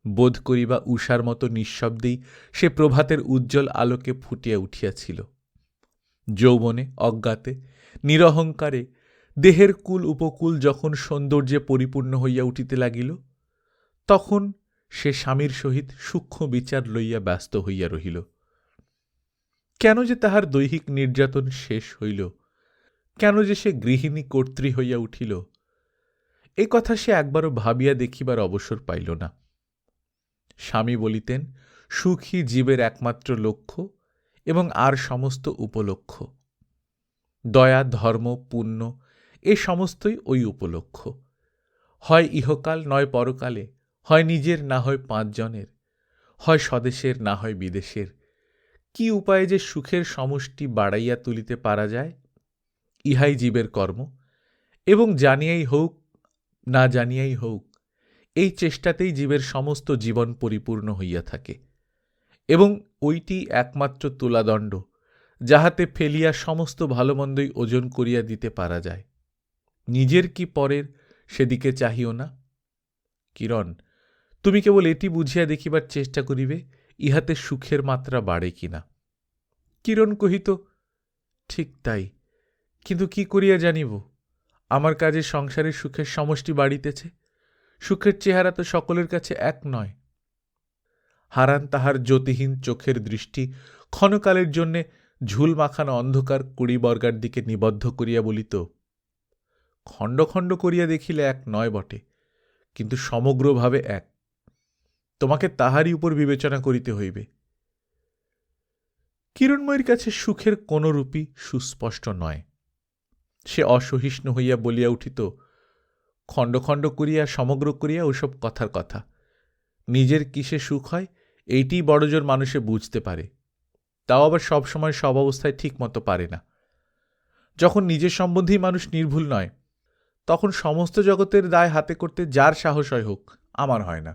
বোধ করিবা উষার মতো নিঃশব্দেই সে প্রভাতের উজ্জ্বল আলোকে ফুটিয়া উঠিয়াছিল। যৌবনে, অজ্ঞাতে, নিরহংকারে দেহের কুল উপকূল যখন সৌন্দর্যে পরিপূর্ণ হইয়া উঠিতে লাগিল, তখন সে স্বামীর সহিত সূক্ষ্ম বিচার লইয়া ব্যস্ত হইয়া রহিল। কেন যে তাহার দৈহিক নির্যাতন শেষ হইল, কেন যে সে গৃহিণী কর্ত্রী হইয়া উঠিল, এ কথা সে একবারও ভাবিয়া দেখিবার অবসর পাইল না। স্বামী বলিতেন, সুখী জীবের একমাত্র লক্ষ্য এবং আর সমস্ত উপলক্ষ। দয়া, ধর্ম, পুণ্য এ সমস্তই ওই উপলক্ষ। হয় ইহকাল নয় পরকালে, হয় নিজের না হয় 5 জনের, হয় স্বদেশের না হয় বিদেশের। কি উপায়ে যে সুখের সমষ্টি বাড়াইয়া তুলিতে পারা যায়, ইহাই জীবের কর্ম, এবং জানিয়াই হউক না জানিয়াই হউক, এই চেষ্টাতেই জীবের সমস্ত জীবন পরিপূর্ণ হইয়া থাকে, এবং ওইটি একমাত্র তুলাদণ্ড, যাহাতে ফেলিয়া সমস্ত ভালোমন্দই ওজন করিয়া দিতে পারা যায়। নিজের কি পরের, সেদিকে চাহিও না। কিরণ, তুমি কেবল এটি বুঝিয়া দেখিবার চেষ্টা করিবে ইহাতে সুখের মাত্রা বাড়ে কিনা। কিরণ কহিত, ঠিক তাই, কিন্তু কি করিয়া জানিব? আমার কাজে সংসারের সুখের সমষ্টি বাড়িতেছে। সুখের চেহারা তো সকলের কাছে এক নয়। হারান তাহার জ্যোতিহীন চোখের দৃষ্টি ক্ষণকালের জন্যে ঝুল মাখানো অন্ধকার কুড়িবর্গার দিকে নিবদ্ধ করিয়া বলিত, খণ্ড খণ্ড করিয়া দেখিলে এক নয় বটে, কিন্তু সমগ্রভাবে এক। তোমাকে তাহারই উপর বিবেচনা করিতে হইবে। কিরণময়ীর কাছে সুখের কোন রূপই সুস্পষ্ট নয়। সে অসহিষ্ণু হইয়া বলিয়া উঠিত, খণ্ড খণ্ড করিয়া সমগ্র করিয়া ওসব কথার কথা। নিজের কিসে সুখ হয় এইটিই বড়জোর মানুষে বুঝতে পারে, তাও আবার সবসময় সব অবস্থায় ঠিক মতো পারে না। যখন নিজের সম্বন্ধেই মানুষ নির্ভুল নয়, তখন সমস্ত জগতের দায় হাতে করতে যার সাহস হয় হোক, আমার হয় না।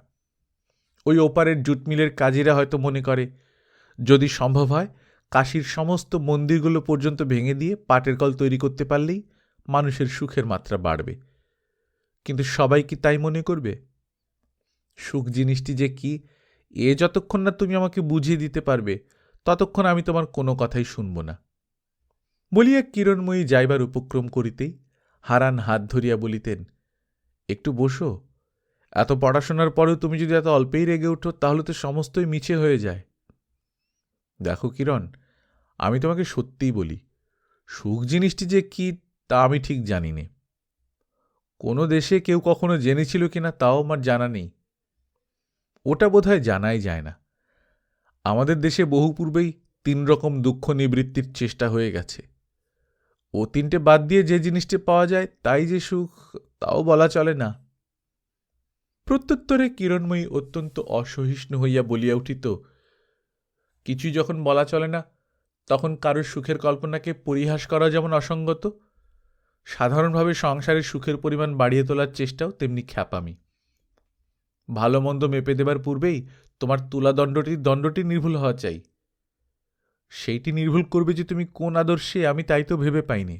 ওই ওপারের জুটমিলের কাজীরা হয়তো মনে করে, যদি সম্ভব হয় কাশীর সমস্ত মন্দিরগুলো পর্যন্ত ভেঙে দিয়ে পাটের কল তৈরি করতে পারলেই মানুষের সুখের মাত্রা বাড়বে। কিন্তু সবাই কি তাই মনে করবে? সুখ জিনিসটি যে কি, এ যতক্ষণ না তুমি আমাকে বুঝিয়ে দিতে পারবে, ততক্ষণ আমি তোমার কোনো কথাই শুনব না। বলিয়া কিরণময়ী যাইবার উপক্রম করিতেই হারান হাত ধরিয়া বলিতেন, একটু বসো। এত পড়াশোনার পরেও তুমি যদি এত অল্পেই রেগে উঠো, তাহলে তো সমস্তই মিছে হয়ে যায়। দেখো কিরণ, আমি তোমাকে সত্যিই বলি, সুখ জিনিসটি যে কি তা আমি ঠিক জানি নে। কোনো দেশে কেউ কখনো জেনেছিল কিনা তাও আমার জানা নেই। ওটা বোধহয় জানাই যায় না। আমাদের দেশে বহু পূর্বেই 3 রকম দুঃখ নিবৃত্তির চেষ্টা হয়ে গেছে। ও 3টে বাদ দিয়ে যে জিনিসটি পাওয়া যায় তাই যে সুখ, তাও বলা চলে না। প্রত্যুত্তরে কিরণময়ী অত্যন্ত অসহিষ্ণু হইয়া বলিয়া উঠিত, কিছুই যখন বলা চলে না, তখন কারোর সুখের কল্পনাকে পরিহাস করা যেমন অসঙ্গত, সাধারণভাবে সংসারের সুখের পরিমাণ বাড়িয়ে তোলার চেষ্টাও তেমনি খ্যাপামি। ভালো মন্দ মেপে দেবার পূর্বেই তোমার দণ্ডটি নির্ভুল হওয়া চাই। সেইটি নির্ভুল করবে যে তুমি কোন আদর্শে, আমি তাই তো ভেবে পাইনি।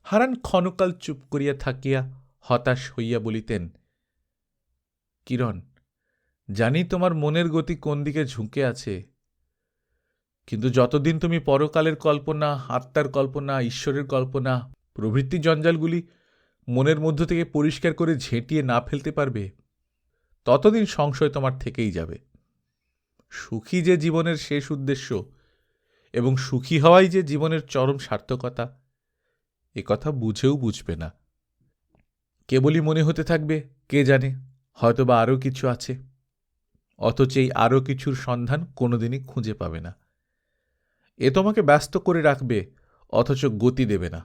হারান ক্ষণকাল চুপ করিয়া থাকিয়া হতাশ হইয়া বলিতেন, কিরণ, জানি তোমার মনের গতি কোন দিকে ঝুঁকে আছে, কিন্তু যতদিন তুমি পরকালের কল্পনা, আত্মার কল্পনা, ঈশ্বরের কল্পনা প্রভৃতি জঞ্জালগুলি মনের মধ্য থেকে পরিষ্কার করে ঝেঁটিয়ে না ফেলতে পারবে, ততদিন সংশয় তোমার থেকেই যাবে। সুখী যে জীবনের শেষ উদ্দেশ্য এবং সুখী হওয়াই যে জীবনের চরম সার্থকতা, কথা বুঝেও বুঝবে না। কেবলই মনে হতে থাকবে, কে জানে, হয়তোবা আরও কিছু আছে, অথচ এই আরও কিছুর সন্ধান কোনোদিনই খুঁজে পাবে না। এ তোমাকে ব্যস্ত করে রাখবে, অথচ গতি দেবে না।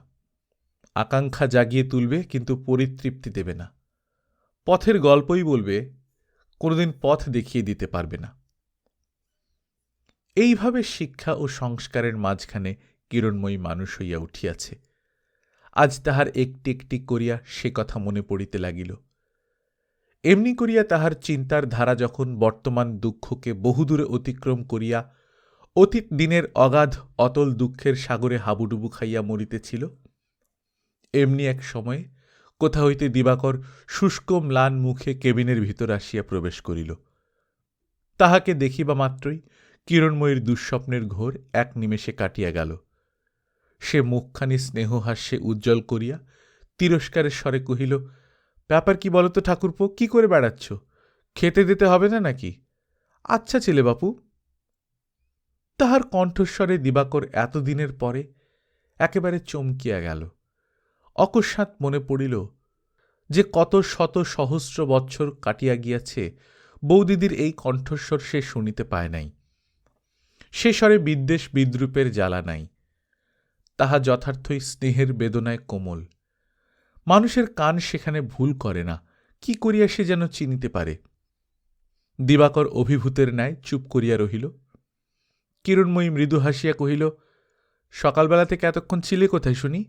আকাঙ্ক্ষা জাগিয়ে তুলবে, কিন্তু পরিতৃপ্তি দেবে না। পথের গল্পই বলবে, কোনোদিন পথ দেখিয়ে দিতে পারবে না। এইভাবে শিক্ষা ও সংস্কারের মাঝখানে কিরণময়ী মানুষ হইয়া উঠিয়াছে। আজ তাহার একটি একটি করিয়া সে কথা মনে পড়িতে লাগিল। এমনি করিয়া তাহার চিন্তার ধারা যখন বর্তমান দুঃখকে বহুদূরে অতিক্রম করিয়া অতীত দিনের অগাধ অতল দুঃখের সাগরে হাবুডুবু খাইয়া মরিতেছিল, এমনি এক সময়ে কোথা হইতে দিবাকর শুষ্ক ম্লান মুখে কেবিনের ভিতর আসিয়া প্রবেশ করিল। তাহাকে দেখিবা মাত্রই কিরণময়ীর দুঃস্বপ্নের ঘোর এক নিমেষে কাটিয়া গেল। সে মুখখানি স্নেহহাস্যে উজ্জ্বল করিয়া তিরস্কারের স্বরে কহিল, ব্যাপার কি বলতো ঠাকুরপো, কি করে বেড়াচ্ছ? খেতে দিতে হবে না নাকি? আচ্ছা ছেলে বাপু। তাহার কণ্ঠস্বরে দিবাকর এতদিনের পরে একেবারে চমকিয়া গেল। অকস্মাৎ মনে পড়িল যে কত শত সহস্র বৎসর কাটিয়া গিয়াছে বৌদিদির এই কণ্ঠস্বর সে শুনিতে পায় নাই। সে স্বরে বিদ্বেষ বিদ্রূপের জ্বালা নাই, তাহা যথার্থই স্নেহের বেদনায় কোমল। মানুষের কান সেখানে ভুল করে না, কি করিয়া সে যেন চিনিতে পারে। দিবাকর অভিভূতের ন্যায় চুপ করিয়া রহিল। কিরণময়ী মৃদু হাসিয়া কহিল, সকালবেলা থেকে এতক্ষণ ছিলে কোথায় শুনি?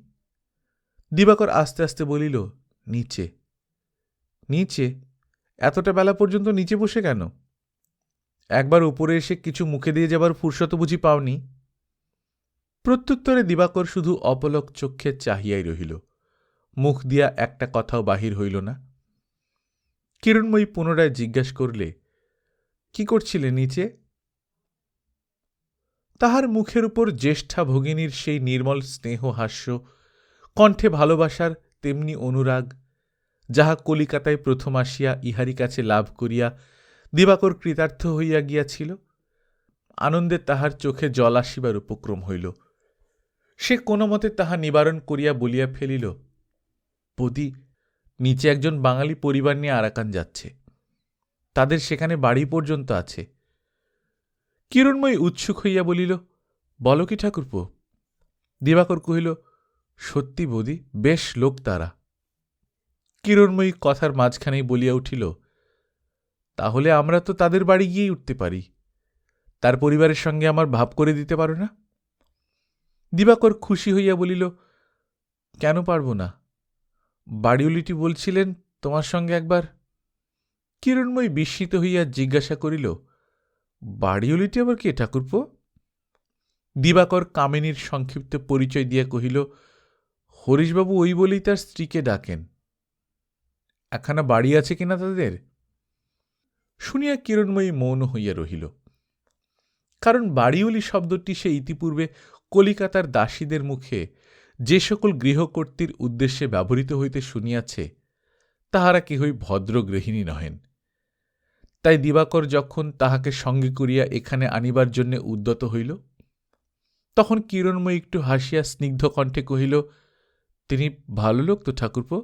দিবাকর আস্তে আস্তে বলিল, নিচে। নিচে? এতটা বেলা পর্যন্ত নিচে বসে কেন? একবার উপরে এসে কিছু মুখে দিয়ে যাবার ফুরসত বুঝি পাওনি? প্রত্যুত্তরে দিবাকর শুধু অপলক চক্ষে চাহিয়াই রহিল, মুখ দিয়া একটা কথাও বাহির হইল না। কিরণময়ী পুনরায় জিজ্ঞাসা করলে, কি করছিলে নিচে? তাহার মুখের উপর জ্যেষ্ঠা ভগিনীর সেই নির্মল স্নেহ হাস্য, কণ্ঠে ভালোবাসার তেমনি অনুরাগ, যাহা কলিকাতায় প্রথম আসিয়া ইহারি কাছে লাভ করিয়া দিবাকর কৃতার্থ হইয়া গিয়াছিল, আনন্দে তাহার চোখে জল আসিবার উপক্রম হইল। সে কোনো মতে তাহা নিবারণ করিয়া বলিয়া ফেলিল, বৌদি, নিচে একজন বাঙালি পরিবার নিয়ে আরাকান যাচ্ছে, তাদের সেখানে বাড়ি পর্যন্ত আছে। কিরণময়ী উৎসুক হইয়া বলিল, বলো কি ঠাকুরপো? দিবাকর কহিল, সত্যি বৌদি, বেশ লোক তারা। কিরণময়ী কথার মাঝখানেই বলিয়া উঠিল, তাহলে আমরা তো তাদের বাড়ি গিয়েই উঠতে পারি, তার পরিবারের সঙ্গে আমার ভাব করে দিতে পারো না? দিবাকর খুশি হইয়া বলিল, কেন পারব না? বাড়িওলিটি বলছিলেন তোমার সঙ্গে একবার। কিরণময়ী বিস্মিত হইয়া জিজ্ঞাসা করিল, বাড়িওলিটি আবার কে ঠাকুরপো? দিবাকর কামিনীর সংক্ষিপ্ত পরিচয় দিয়া কহিল, হরিশবাবু ওই বলেই তার স্ত্রীকে ডাকেন। একখানা বাড়ি আছে কিনা তাদের? শুনিয়া কিরণময়ী মৌন হইয়া রহিল। কারণ বাড়িওলি শব্দটি সে ইতিপূর্বে কলিকাতার দাসীদের মুখে যে সকল গৃহকর্ত্রীর উদ্দেশ্যে ব্যবহৃত হইতে শুনিয়াছে, তাহারা কেহই ভদ্র গৃহিণী নহেন। তাই দিবাকর যখন তাহাকে সঙ্গে করিয়া এখানে আনিবার জন্য উদ্যত হইল, তখন কিরণময়ী একটু হাসিয়া স্নিগ্ধ কণ্ঠে কহিল, তিনি ভালো লোক তো ঠাকুরপো?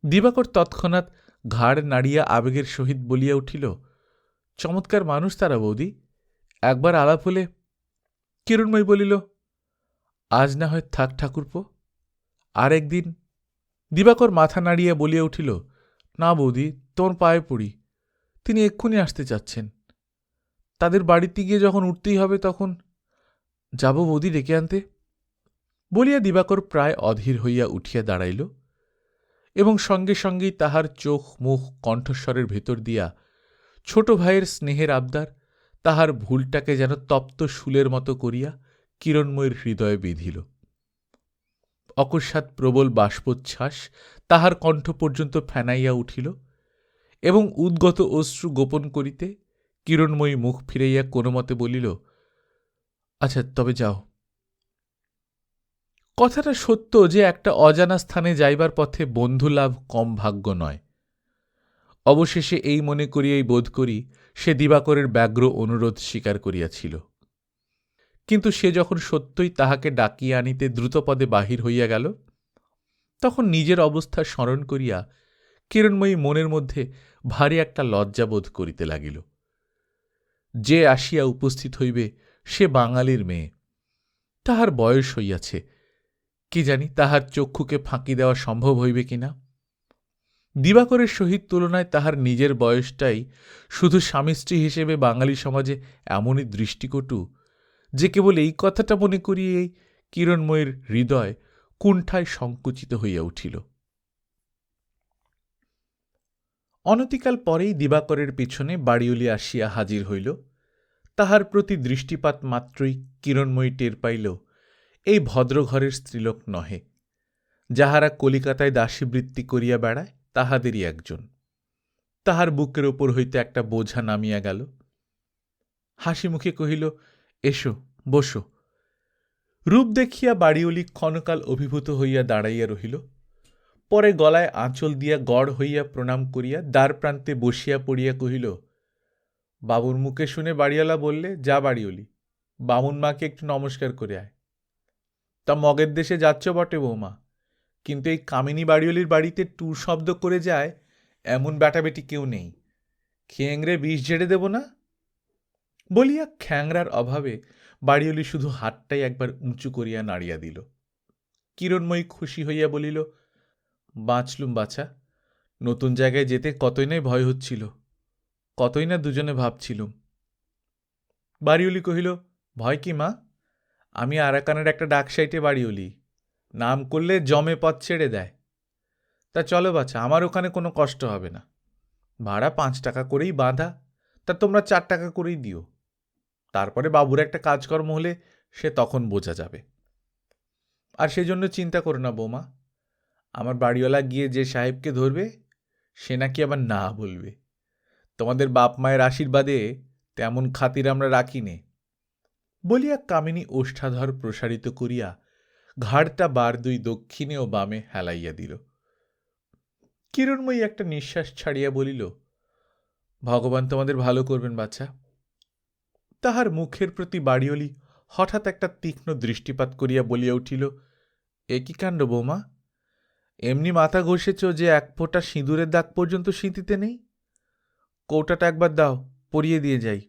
দিবাকর তৎক্ষণাৎ ঘাড় নাড়িয়া আবেগের সহিত বলিয়া উঠিল, চমৎকার মানুষ তারা বৌদি, একবার আলাপ হলে। কিরণময়ী বলিল, আজ না হয় থাক ঠাকুরপো, আর একদিন। দিবাকর মাথা নাড়িয়া বলিয়া উঠিল, না বৌদি, তোমার পায়ে পড়ি, তিনি এক্ষুনি আসতে চাচ্ছেন। তাদের বাড়িতে গিয়ে যখন উঠতেই হবে তখন যাব বৌদি ডেকে আনতে। বলিয়া দিবাকর প্রায় অধীর হইয়া উঠিয়া দাঁড়াইল, এবং সঙ্গে সঙ্গেই তাহার চোখ মুখ কণ্ঠস্বরের ভেতর দিয়া ছোট ভাইয়ের স্নেহের আবদার তাহার ভুলটাকে যেন তপ্ত শুলের মতো করিয়া কিরণময়ীর হৃদয়ে বিঁধিল। অকস্মাৎ প্রবল বাষ্পোচ্ছ্বাস তাহার কণ্ঠ পর্যন্ত ফেনাইয়া উঠিল, এবং উদ্গত অশ্রু গোপন করিতে কিরণময়ী মুখ ফিরাইয়া কোনো মতে বলিল, আচ্ছা তবে যাও। কথাটা সত্য যে একটা অজানা স্থানে যাইবার পথে বন্ধুলাভ কম ভাগ্য নয়। অবশেষে এই মনে করিয়াই বোধ করি সে দিবাকরের ব্যগ্র অনুরোধ স্বীকার করিয়াছিল। কিন্তু সে যখন সত্যই তাহাকে ডাকিয়া আনিতে দ্রুতপদে বাহির হইয়া গেল, তখন নিজের অবস্থা স্মরণ করিয়া কিরণময়ী মনের মধ্যে ভারী একটা লজ্জাবোধ করিতে লাগিল। যে আসিয়া উপস্থিত হইবে সে বাঙালির মেয়ে, তাহার বয়স হইয়াছে, কি জানি তাহার চক্ষুকে ফাঁকি দেওয়া সম্ভব হইবে কিনা। দিবাকরের সহিত তুলনায় তাহার নিজের বয়সটাই শুধু স্বামী স্ত্রী হিসেবে বাঙালি সমাজে এমনই দৃষ্টিকটু যে কেবল এই কথাটা মনে করিয়েই কিরণময়ীর হৃদয় কুণ্ঠায় সংকুচিত হইয়া উঠিল। অনতিকাল পরেই দিবাকরের পিছনে বাড়িওলি আসিয়া হাজির হইল। তাহার প্রতি দৃষ্টিপাত মাত্রই কিরণময়ী টের পাইল এই ভদ্রঘরের স্ত্রীলোক নহে। যাহারা কলিকাতায় দাসীবৃত্তি করিয়া বেড়ায় তাহাদেরই একজন। তাহার বুকের ওপর হইতে একটা বোঝা নামিয়া গেল। হাসি মুখে কহিল, এসো, বসো। রূপ দেখিয়া বাড়িওলি ক্ষণকাল অভিভূত হইয়া দাঁড়াইয়া রহিল। পরে গলায় আঁচল দিয়া গড় হইয়া প্রণাম করিয়া দ্বার প্রান্তে বসিয়া পড়িয়া কহিল, বাবুর মুখে শুনে বাড়িওয়ালা বললে, যা বাড়িওলি, বামুন মাকে একটু নমস্কার করে আয়। তা মগের দেশে যাচ্ছ বটে বৌমা, কিন্তু এই কামিনী বাড়িওলির বাড়িতে টুর শব্দ করে যায় এমন বেটাবেটি কেউ নেই। খেংরে বিষ ঝেড়ে দেব না? বলিয়া খ্যাংরার অভাবে বাড়িওলি শুধু হাতটাই একবার উঁচু করিয়া নাড়িয়া দিল। কিরণময়ী খুশি হইয়া বলিল, বাঁচলুম বাছা, নতুন জায়গায় যেতে কতই নাই ভয় হচ্ছিল, কতই না দুজনে ভাবছিলুম। বাড়িওলি কহিল, ভয় কি মা? আমি আরাকানের একটা ডাকসাইটে বাড়িওলি, নাম করলে জমে পথ ছেড়ে দেয়। তা চলো বাছা, আমার ওখানে কোনো কষ্ট হবে না। ভাড়া 5 টাকা করেই বাঁধা, তা তোমরা 4 টাকা করেই দিও। তারপরে বাবুর একটা কাজকর্ম হলে সে তখন বোঝা যাবে। আর সেজন্য চিন্তা করো না বৌমা, আমার বাড়িওয়ালা গিয়ে যে সাহেবকে ধরবে সে নাকি আবার না বলবে। তোমাদের বাপ মায়ের আশীর্বাদে তেমন খাতির আমরা রাখি নে। বলিয়া কামিনী ওষ্ঠাধর প্রসারিত করিয়া ঘাড়টা বার দুই দক্ষিণে ও বামে হেলাইয়া দিল। কিরণময়ী একটা নিঃশ্বাস ছাড়িয়া বলিল, ভগবান তোমাদের ভালো করবেন বাছা। তাহার মুখের প্রতি বাড়িওলি হঠাৎ একটা তীক্ষ্ণ দৃষ্টিপাত করিয়া বলিয়া উঠিল, এ কি কাণ্ড বৌমা, এমনি মাথা ঘষেছ যে এক ফোঁটা সিঁদুরের দাগ পর্যন্ত সিঁথিতে নেই। কৌটাটা একবার দাও, পরিয়ে দিয়ে যাই।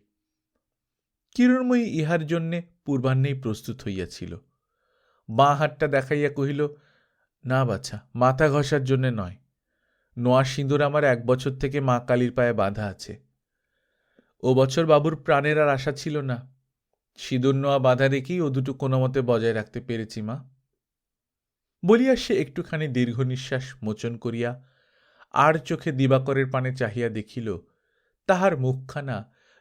কিরণময়ী ইহার জন্যে পূর্বাহ্নেই প্রস্তুত হইয়াছিল। বাঁ হাতটা দেখাইয়া কহিল, না বাছা, মাথা ঘষার জন্যে নয়। নোয়া সিঁদুর আমার 1 বছর থেকে মা কালীর পায়ে বাঁধা আছে। ও বছর বাবুর প্রাণের আর আশা ছিল না, সিঁদুর নোয়া বাঁধা রেখেই ও দুটো কোনো মতে বজায় রাখতে পেরেছি মা। বলিয়া সে একটুখানি দীর্ঘ নিঃশ্বাস মোচন করিয়া আর চোখে দিবাকরের পানে চাহিয়া দেখিল তাহার মুখখানা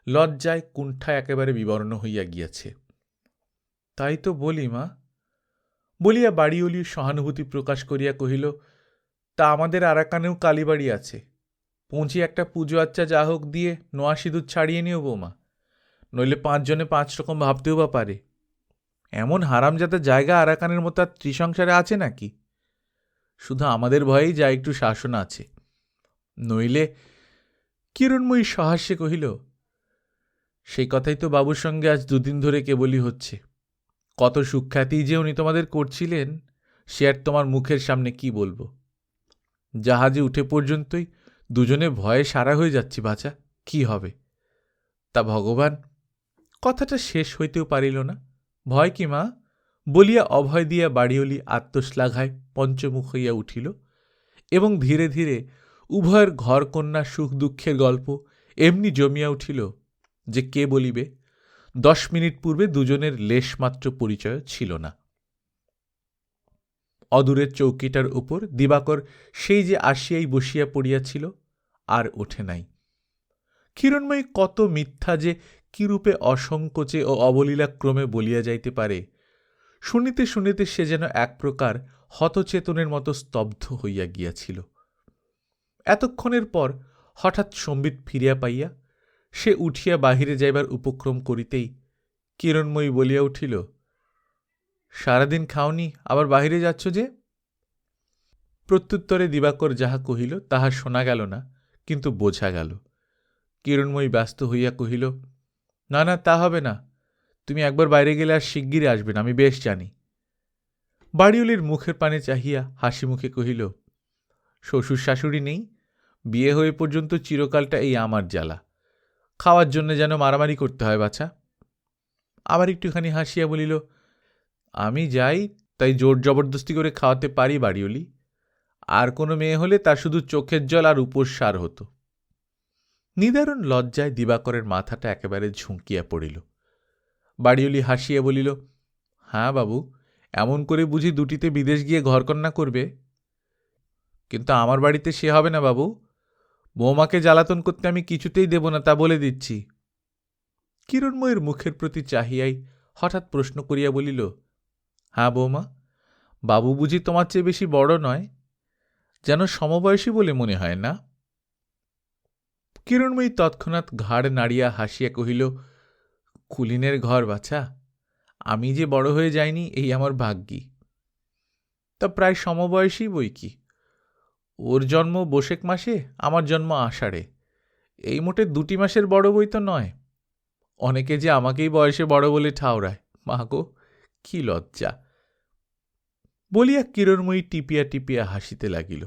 লজ্জায় কুণ্ঠায় একেবারে বিবর্ণ হইয়া গিয়াছে। তাই তো বলি মা। বলিয়া বাড়িওলি সহানুভূতি প্রকাশ করিয়া কহিল, তা আমাদের আরাকানেও কালীবাড়ি আছে, পৌঁছি একটা পুজো আচ্চা যা হোক দিয়ে নোয়া সিঁদুর ছাড়িয়ে নিও বৌমা, নইলে 5 জনে 5 রকম ভাবতেও বা পারে। এমন হারামজাদা জায়গা আরাকানের মতো আর ত্রিসংসারে আছে নাকি? শুধু আমাদের ভয়েই যা একটু শাসন আছে, নইলে। কিরণময়ী সহাস্যে কহিল, সেই কথাই তো বাবুর সঙ্গে আজ 2 দিন ধরে কেবলই হচ্ছে। কত সুখ্যাতি যে উনি তোমাদের করছিলেন সে আর তোমার মুখের সামনে কি বলবো। জাহাজে উঠে পর্যন্তই দুজনে ভয়ে সারা হয়ে যাচ্ছি বাছা, কি হবে। তা ভগবান। কথাটা শেষ হইতেও পারিল না। ভয় কি মা? বলিয়া অভয় দিয়া বাড়িওলি আত্মশ্লাঘায় পঞ্চমুখ হইয়া উঠিল এবং ধীরে ধীরে উভয়ের ঘরকন্যা সুখ দুঃখের গল্প এমনি জমিয়া উঠিল যে কে বলিবে। 10 মিনিট পূর্বে দুজনের লেশমাত্র পরিচয় ছিল না। অদূরের চৌকিটার উপর দিবাকর সেই যে আসিয়াই বসিয়া পড়িয়াছিল, আর ওঠে নাই। কিরণময়ী কত মিথ্যা যে কিরূপে অসংকোচে ও অবলীলাক্রমে বলিয়া যাইতে পারে, শুনিতে শুনিতে সে যেন এক প্রকার হতচেতনের মতো স্তব্ধ হইয়া গিয়াছিল। এতক্ষণের পর হঠাৎ সম্বিত ফিরিয়া পাইয়া সে উঠিয়া বাহিরে যাইবার উপক্রম করিতেই কিরণময়ী বলিয়া উঠিল, সারাদিন খাওনি, আবার বাহিরে যাচ্ছ যে? প্রত্যুত্তরে দিবাকর যাহা কহিল তাহা শোনা গেল না, কিন্তু বোঝা গেল। কিরণময়ী ব্যস্ত হইয়া কহিল, না না, তা হবে না, তুমি একবার বাইরে গেলে আর শিগগিরই আসবে না, আমি বেশ জানি। বাড়িওয়ালির মুখের পানে চাহিয়া হাসি মুখে কহিল, শ্বশুর শাশুড়ি নেই, বিয়ে হয়ে পর্যন্ত চিরকালটা এই আমার জ্বালা, খাওয়ার জন্য যেন মারামারি করতে হয় বাছা। আবার একটুখানি হাসিয়া বলিল, আমি যাই তাই জোর জবরদস্তি করে খাওয়াতে পারি বাড়িওলি, আর কোনো মেয়ে হলে তার শুধু চোখের জল আর উপসার হতো। নিদারুণ লজ্জায় দিবাকরের মাথাটা একেবারে ঝুঁকিয়া পড়িল। বাড়িওলি হাসিয়া বলিল, হ্যাঁ বাবু, এমন করে বুঝি দুটিতে বিদেশ গিয়ে ঘরকন্যা করবে? কিন্তু আমার বাড়িতে সে হবে না বাবু, বৌমাকে জ্বালাতন করতে আমি কিছুতেই দেব না, তা বলে দিচ্ছি। কিরণময়ীর মুখের প্রতি চাহিয়াই হঠাৎ প্রশ্ন করিয়া বলিল, হ্যাঁ বৌমা, বাবু বুঝি তোমার চেয়ে বেশি বড় নয়? যেন সমবয়সী বলে মনে হয় না? কিরণময়ী তৎক্ষণাৎ ঘাড় নাড়িয়া হাসিয়া কহিল, কুলিনের ঘর বাছা, আমি যে বড় হয়ে যাইনি এই আমার ভাগ্যি। তা প্রায় সমবয়সী বই কি, ওর জন্ম বৈশাখ মাসে, আমার জন্ম আষাঢ়ে, এই মোটে 2 মাসের বড় বই তো নয়। অনেকে যে আমাকেই বয়সে বড় বলে ঠাওরায়, মা গো, কি লজ্জা। বলিয়া কিরণময়ী টিপিয়া টিপিয়া হাসিতে লাগিল।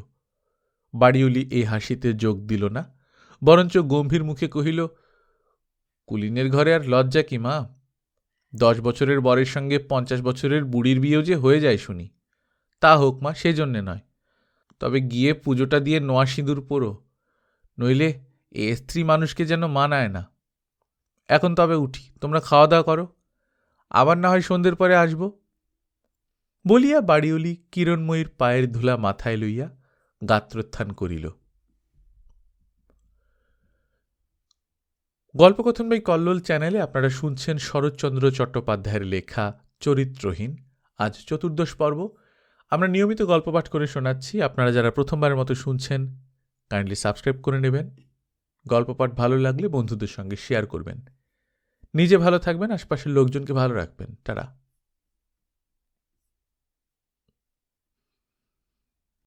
বাড়িওলি এই হাসিতে যোগ দিল না, বরঞ্চ গম্ভীর মুখে কহিল, কুলিনের ঘরে আর লজ্জা কি মা? 10 বছরের বরের সঙ্গে 50 বছরের বুড়ির বিয়েও যে হয়ে যায় শুনি। তা হোক মা, সেজন্যে নয়, তবে গিয়ে পুজোটা দিয়ে নোয়া সিঁদুর পোড়ো, নইলে এ স্ত্রী মানুষকে যেন মানায় না। এখন তবে উঠি, তোমরা খাওয়া দাওয়া করো, আবার না হয় সন্ধ্যের পরে আসব। বলিয়া বাড়িওলি কিরণময়ীর পায়ের ধুলা মাথায় লইয়া গাত্রোত্থান করিল। গল্পকথন বাই কল্লোল চ্যানেলে আপনারা শুনছেন শরৎচন্দ্র চট্টোপাধ্যায়ের লেখা চরিত্রহীন, আজ 14 পর্ব। আমরা নিয়মিত গল্প পাঠ করে শোনাচ্ছি। আপনারা যারা প্রথমবারের মতো শুনছেন, কাইন্ডলি সাবস্ক্রাইব করে নেবেন। গল্প পাঠ ভালো লাগলে বন্ধুদের সঙ্গে শেয়ার করবেন। নিজে ভালো থাকবেন, আশপাশের লোকজনকে ভালো রাখবেন। টাটা।